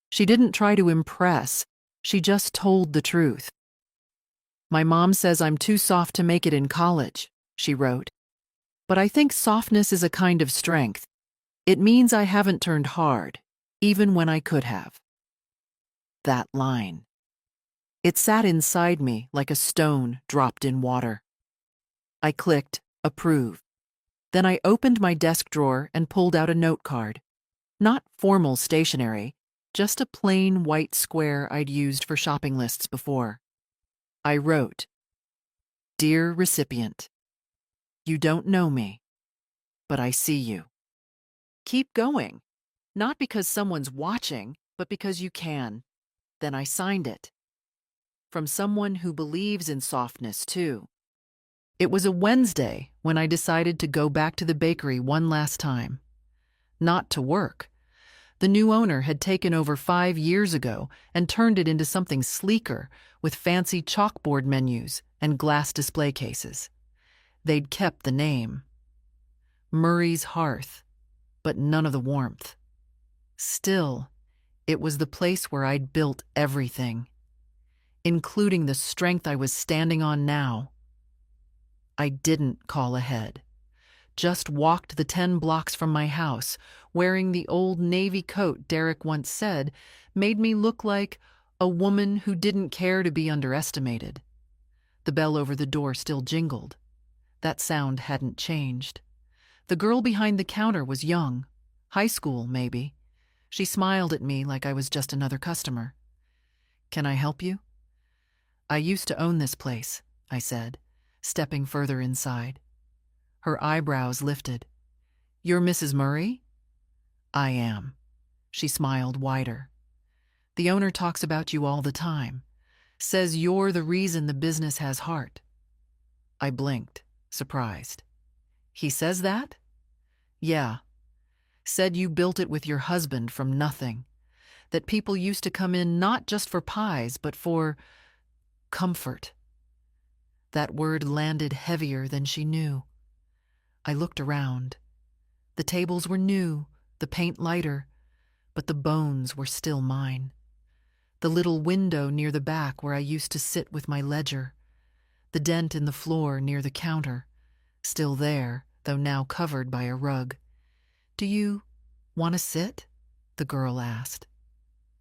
She didn't try to impress. She just told the truth. "My mom says I'm too soft to make it in college," she wrote. "But I think softness is a kind of strength. It means I haven't turned hard, even when I could have." That line. It sat inside me like a stone dropped in water. I clicked approve. Then I opened my desk drawer and pulled out a note card. Not formal stationery, just a plain white square I'd used for shopping lists before. I wrote, "Dear recipient, you don't know me, but I see you. Keep going, not because someone's watching, but because you can." Then I signed it. From someone who believes in softness, too. It was a Wednesday when I decided to go back to the bakery one last time. Not to work. The new owner had taken over 5 years ago and turned it into something sleeker with fancy chalkboard menus and glass display cases. They'd kept the name. Murray's Hearth, but none of the warmth. Still, it was the place where I'd built everything, including the strength I was standing on now. I didn't call ahead. Just walked the 10 blocks from my house, wearing the old navy coat Derek once said made me look like A woman who didn't care to be underestimated. The bell over the door still jingled. That sound hadn't changed. The girl behind the counter was young. High school, maybe. She smiled at me like I was just another customer. "Can I help you?" "I used to own this place," I said, stepping further inside. Her eyebrows lifted. "You're Mrs. Murray?" "I am." She smiled wider. "The owner talks about you all the time. Says you're the reason the business has heart." I blinked, surprised. "He says that?" "Yeah. Said you built it with your husband from nothing. That people used to come in not just for pies, but for comfort." That word landed heavier than she knew. I looked around. The tables were new, the paint lighter, but the bones were still mine. The little window near the back where I used to sit with my ledger. The dent in the floor near the counter, still there, though now covered by a rug. "Do you want to sit?" the girl asked.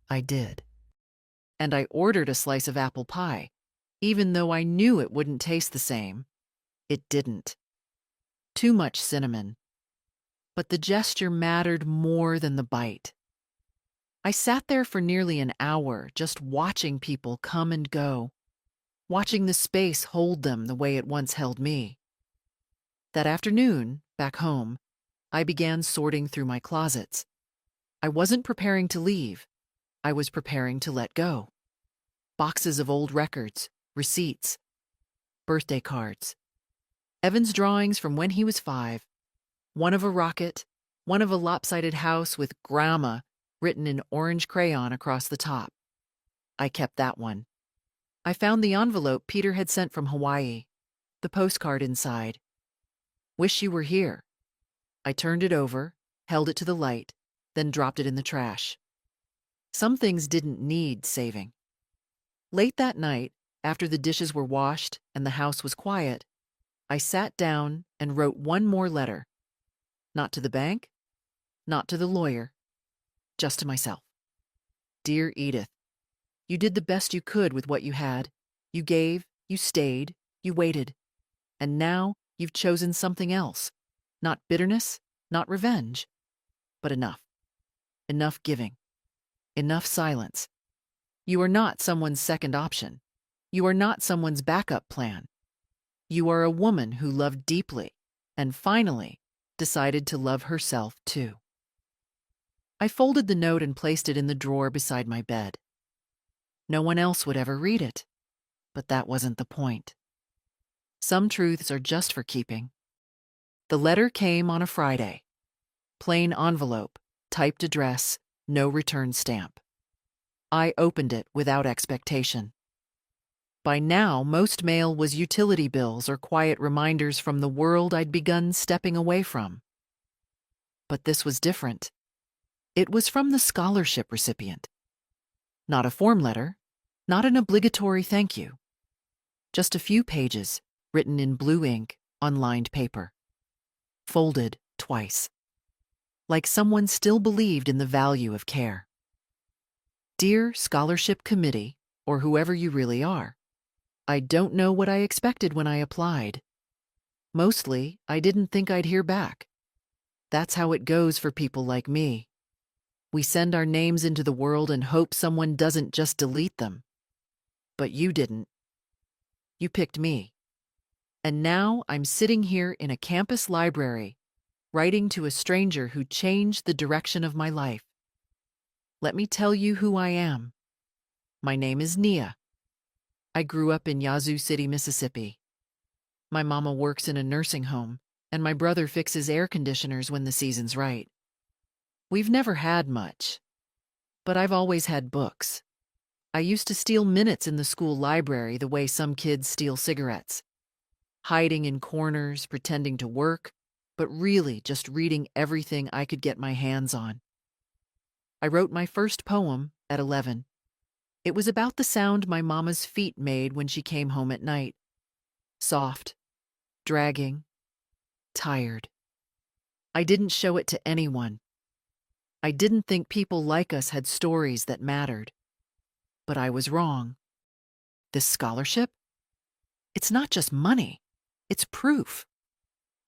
I did. And I ordered a slice of apple pie, even though I knew it wouldn't taste the same. It didn't. Too much cinnamon. But the gesture mattered more than the bite. I sat there for nearly an hour, just watching people come and go, watching the space hold them the way it once held me. That afternoon, back home, I began sorting through my closets. I wasn't preparing to leave. I was preparing to let go. Boxes of old records, receipts, birthday cards, Evan's drawings from when he was 5, one of a rocket, one of a lopsided house with grandma written in orange crayon across the top. I kept that one. I found the envelope Peter had sent from Hawaii, the postcard inside. "Wish you were here." I turned it over, held it to the light, then dropped it in the trash. Some things didn't need saving. Late that night, after the dishes were washed and the house was quiet, I sat down and wrote one more letter. Not to the bank, not to the lawyer, just to myself. "Dear Edith, you did the best you could with what you had. You gave, you stayed, you waited. And now you've chosen something else. Not bitterness, not revenge, but enough. Enough giving. Enough silence. You are not someone's second option. You are not someone's backup plan. You are a woman who loved deeply and finally decided to love herself too." I folded the note and placed it in the drawer beside my bed. No one else would ever read it, but that wasn't the point. Some truths are just for keeping. The letter came on a Friday. Plain envelope, typed address, no return stamp. I opened it without expectation. By now, most mail was utility bills or quiet reminders from the world I'd begun stepping away from. But this was different. It was from the scholarship recipient. Not a form letter, not an obligatory thank you. Just a few pages, written in blue ink on lined paper. Folded twice. Like someone still believed in the value of care. "Dear Scholarship Committee, or whoever you really are, I don't know what I expected when I applied. Mostly, I didn't think I'd hear back. That's how it goes for people like me. We send our names into the world and hope someone doesn't just delete them. But you didn't. You picked me. And now I'm sitting here in a campus library, writing to a stranger who changed the direction of my life. Let me tell you who I am. My name is Nia. I grew up in Yazoo City, Mississippi. My mama works in a nursing home, and my brother fixes air conditioners when the season's right. We've never had much, but I've always had books. I used to steal minutes in the school library the way some kids steal cigarettes. Hiding in corners, pretending to work, but really just reading everything I could get my hands on. I wrote my first poem at 11. It was about the sound my mama's feet made when she came home at night. Soft, dragging, tired. I didn't show it to anyone. I didn't think people like us had stories that mattered. But I was wrong. This scholarship? It's not just money. It's proof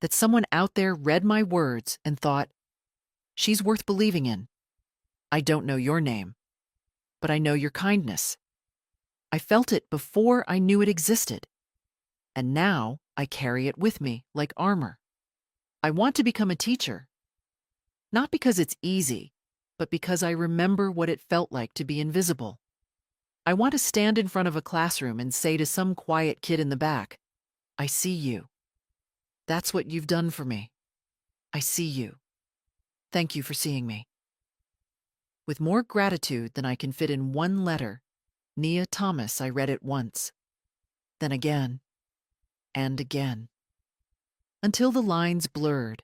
that someone out there read my words and thought, she's worth believing in. I don't know your name, but I know your kindness. I felt it before I knew it existed, and now I carry it with me like armor. I want to become a teacher, not because it's easy, but because I remember what it felt like to be invisible. I want to stand in front of a classroom and say to some quiet kid in the back, I see you. That's what you've done for me. I see you. Thank you for seeing me. With more gratitude than I can fit in one letter, Nia Thomas, I read it once, then again, and again, until the lines blurred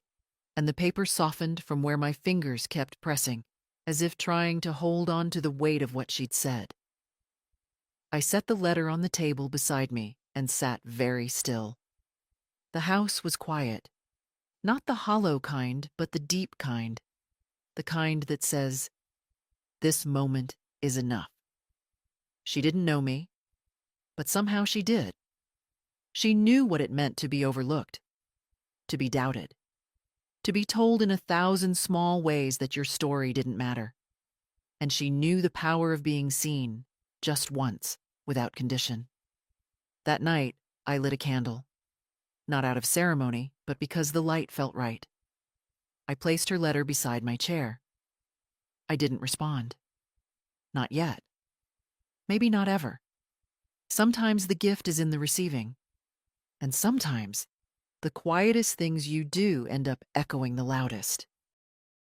and the paper softened from where my fingers kept pressing, as if trying to hold on to the weight of what she'd said. I set the letter on the table beside me and sat very still. The house was quiet, not the hollow kind, but the deep kind, the kind that says, this moment is enough. She didn't know me, but somehow she did. She knew what it meant to be overlooked, to be doubted, to be told in 1,000 small ways that your story didn't matter. And she knew the power of being seen just once, without condition. That night, I lit a candle, not out of ceremony, but because the light felt right. I placed her letter beside my chair. I didn't respond. Not yet. Maybe not ever. Sometimes the gift is in the receiving. And sometimes the quietest things you do end up echoing the loudest.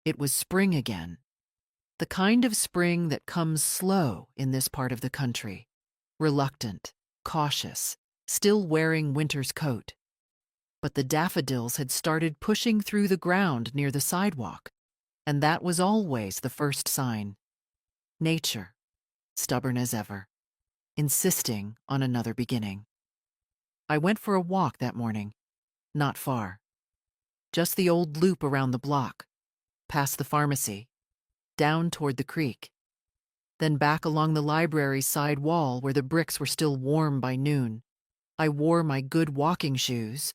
It was spring again. The kind of spring that comes slow in this part of the country. Reluctant, cautious, still wearing winter's coat. But the daffodils had started pushing through the ground near the sidewalk, and that was always the first sign. Nature, stubborn as ever, insisting on another beginning. I went for a walk that morning, not far. Just the old loop around the block, past the pharmacy, down toward the creek, then back along the library's side wall where the bricks were still warm by noon. I wore my good walking shoes,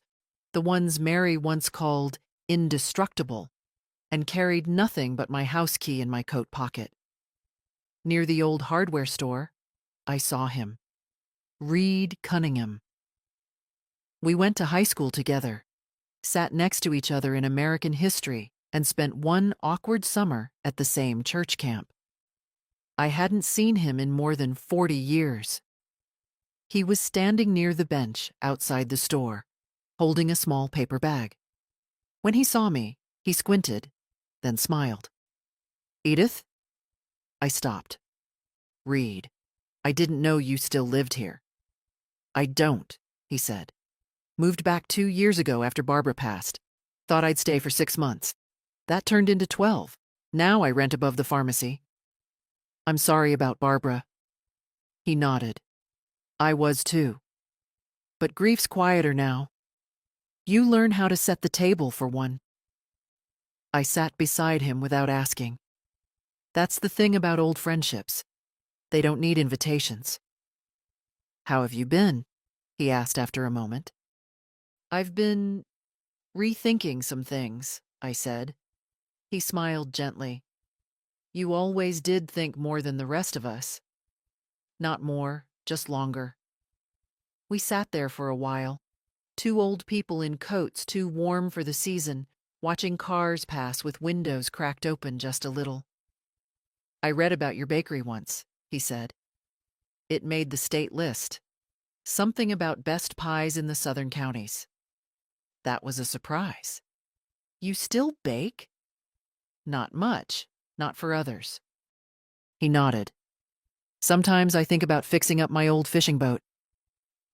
the ones Mary once called indestructible, and carried nothing but my house key in my coat pocket. Near the old hardware store, I saw him. Reed Cunningham. We went to high school together, sat next to each other in American history, and spent one awkward summer at the same church camp. I hadn't seen him in more than 40 years. He was standing near the bench outside the store, holding a small paper bag. When he saw me, he squinted, then smiled. Edith? I stopped. Reed, I didn't know you still lived here. I don't, he said. Moved back 2 years ago after Barbara passed. Thought I'd stay for 6 months. That turned into 12. Now I rent above the pharmacy. I'm sorry about Barbara. He nodded. I was too. But grief's quieter now. You learn how to set the table for one. I sat beside him without asking. That's the thing about old friendships. They don't need invitations. How have you been? He asked after a moment. I've been rethinking some things, I said. He smiled gently. You always did think more than the rest of us. Not more, just longer. We sat there for a while, two old people in coats too warm for the season, watching cars pass with windows cracked open just a little. I read about your bakery once, he said. It made the state list. Something about best pies in the southern counties. That was a surprise. You still bake? Not much, not for others. He nodded. Sometimes I think about fixing up my old fishing boat.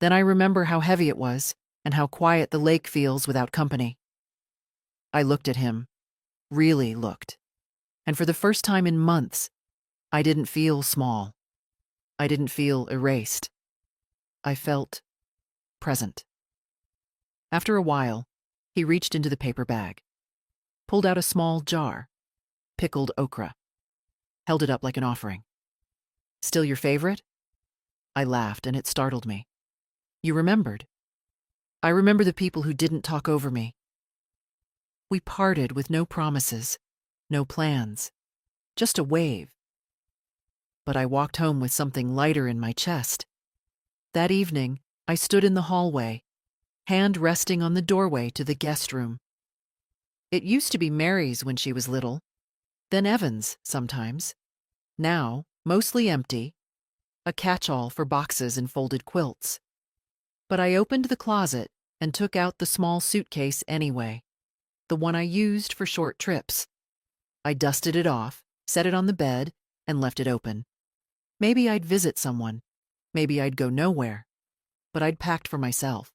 Then I remember how heavy it was and how quiet the lake feels without company. I looked at him, really looked. And for the first time in months, I didn't feel small. I didn't feel erased. I felt present. After a while, he reached into the paper bag, pulled out a small jar, pickled okra, held it up like an offering. Still your favorite? I laughed, and it startled me. You remembered. I remember the people who didn't talk over me. We parted with no promises, no plans, just a wave. But I walked home with something lighter in my chest. That evening, I stood in the hallway, hand resting on the doorway to the guest room. It used to be Mary's when she was little, then Evan's sometimes. Now, mostly empty, a catch-all for boxes and folded quilts. But I opened the closet and took out the small suitcase anyway, the one I used for short trips. I dusted it off, set it on the bed, and left it open. Maybe I'd visit someone. Maybe I'd go nowhere. But I'd packed for myself.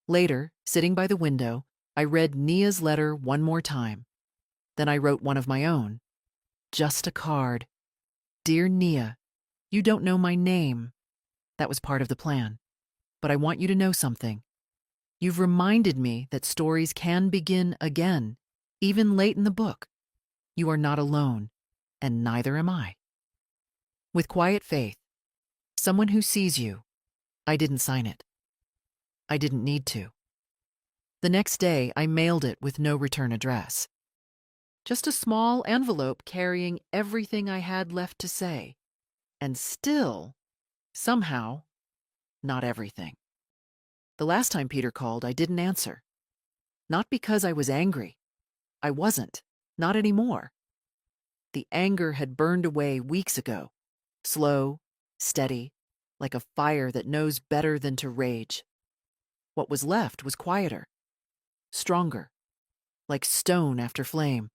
Later, sitting by the window, I read Nia's letter one more time. Then I wrote one of my own. Just a card. Dear Nia, you don't know my name. That was part of the plan. But I want you to know something. You've reminded me that stories can begin again, even late in the book. You are not alone, and neither am I. With quiet faith, someone who sees you. I didn't sign it. I didn't need to. The next day, I mailed it with no return address. Just a small envelope carrying everything I had left to say. And still, somehow, not everything. The last time Peter called, I didn't answer. Not because I was angry. I wasn't. Not anymore. The anger had burned away weeks ago. Slow, steady, like a fire that knows better than to rage. What was left was quieter, stronger, like stone after flame.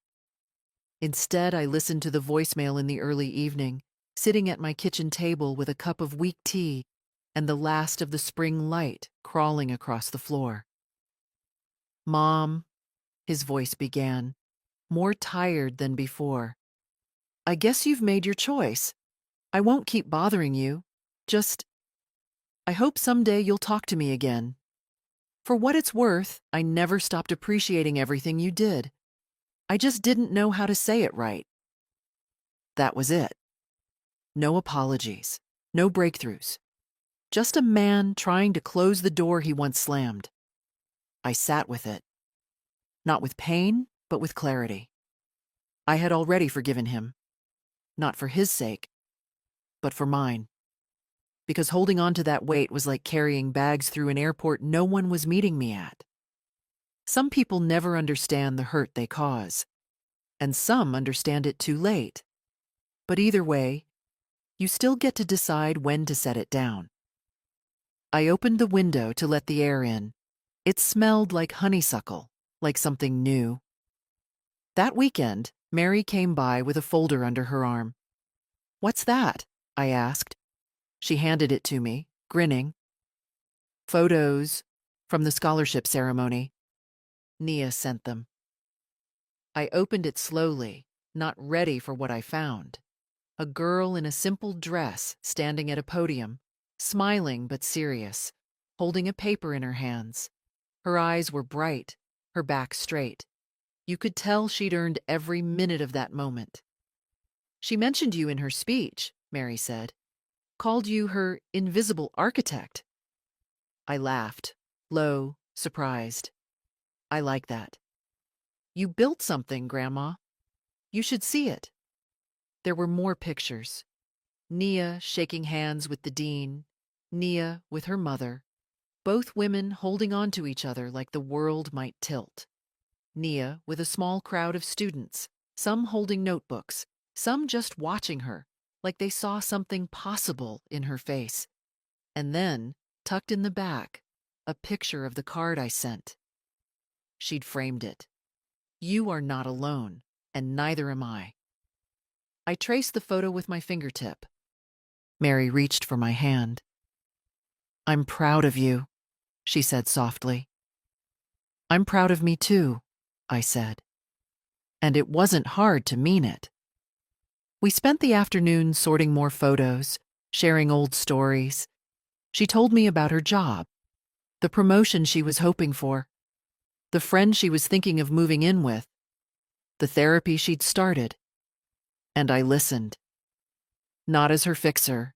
Instead, I listened to the voicemail in the early evening, sitting at my kitchen table with a cup of weak tea and the last of the spring light crawling across the floor. Mom, his voice began, more tired than before. I guess you've made your choice. I won't keep bothering you. I hope someday you'll talk to me again. For what it's worth, I never stopped appreciating everything you did. I just didn't know how to say it right. That was it. No apologies, no breakthroughs. Just a man trying to close the door he once slammed. I sat with it. Not with pain, but with clarity. I had already forgiven him. Not for his sake, but for mine. Because holding on to that weight was like carrying bags through an airport no one was meeting me at. Some people never understand the hurt they cause, and some understand it too late. But either way, you still get to decide when to set it down. I opened the window to let the air in. It smelled like honeysuckle, like something new. That weekend, Mary came by with a folder under her arm. "What's that?" I asked. She handed it to me, grinning. "Photos from the scholarship ceremony. Nia sent them." I opened it slowly, not ready for what I found. A girl in a simple dress standing at a podium, smiling but serious, holding a paper in her hands. Her eyes were bright, her back straight. You could tell she'd earned every minute of that moment. "She mentioned you in her speech," Mary said. "Called you her invisible architect." I laughed, low, surprised. I like that. "You built something, Grandma. You should see it." There were more pictures. Nia shaking hands with the dean, Nia with her mother, both women holding on to each other like the world might tilt. Nia with a small crowd of students, some holding notebooks, some just watching her, like they saw something possible in her face. And then, tucked in the back, a picture of the card I sent. She'd framed it. "You are not alone, and neither am I." I traced the photo with my fingertip. Mary reached for my hand. "I'm proud of you," she said softly. "I'm proud of me too," I said. And it wasn't hard to mean it. We spent the afternoon sorting more photos, sharing old stories. She told me about her job, the promotion she was hoping for, the friend she was thinking of moving in with, the therapy she'd started. And I listened. not as her fixer,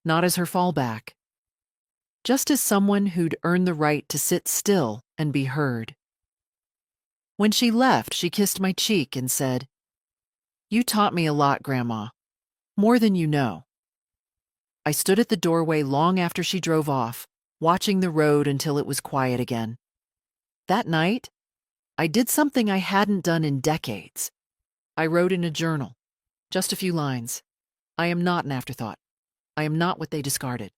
not as her fallback, just as someone who'd earned the right to sit still and be heard. When she left, she kissed my cheek and said, "You taught me a lot, Grandma, more than you know." I stood at the doorway long after she drove off, watching the road until it was quiet again. That night, I did something I hadn't done in decades. I wrote in a journal, just a few lines. I am not an afterthought. I am not what they discarded.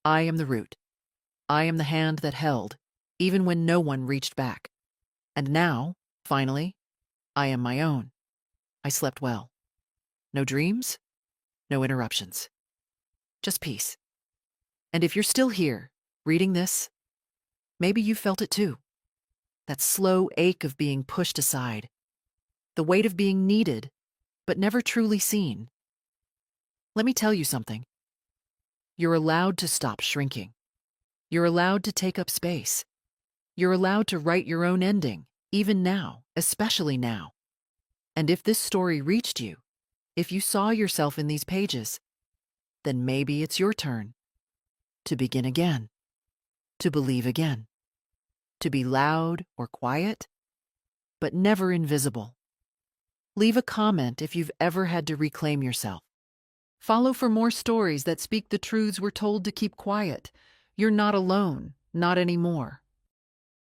I am the root. I am the hand that held, even when no one reached back. And now, finally, I am my own. I slept well. No dreams, no interruptions. Just peace. And if you're still here, reading this, maybe you felt it too. That slow ache of being pushed aside. The weight of being needed, but never truly seen. Let me tell you something. You're allowed to stop shrinking. You're allowed to take up space. You're allowed to write your own ending, even now, especially now. And if this story reached you, if you saw yourself in these pages, then maybe it's your turn to begin again, to believe again, to be loud or quiet, but never invisible. Leave a comment if you've ever had to reclaim yourself. Follow for more stories that speak the truths we're told to keep quiet. You're not alone, not anymore.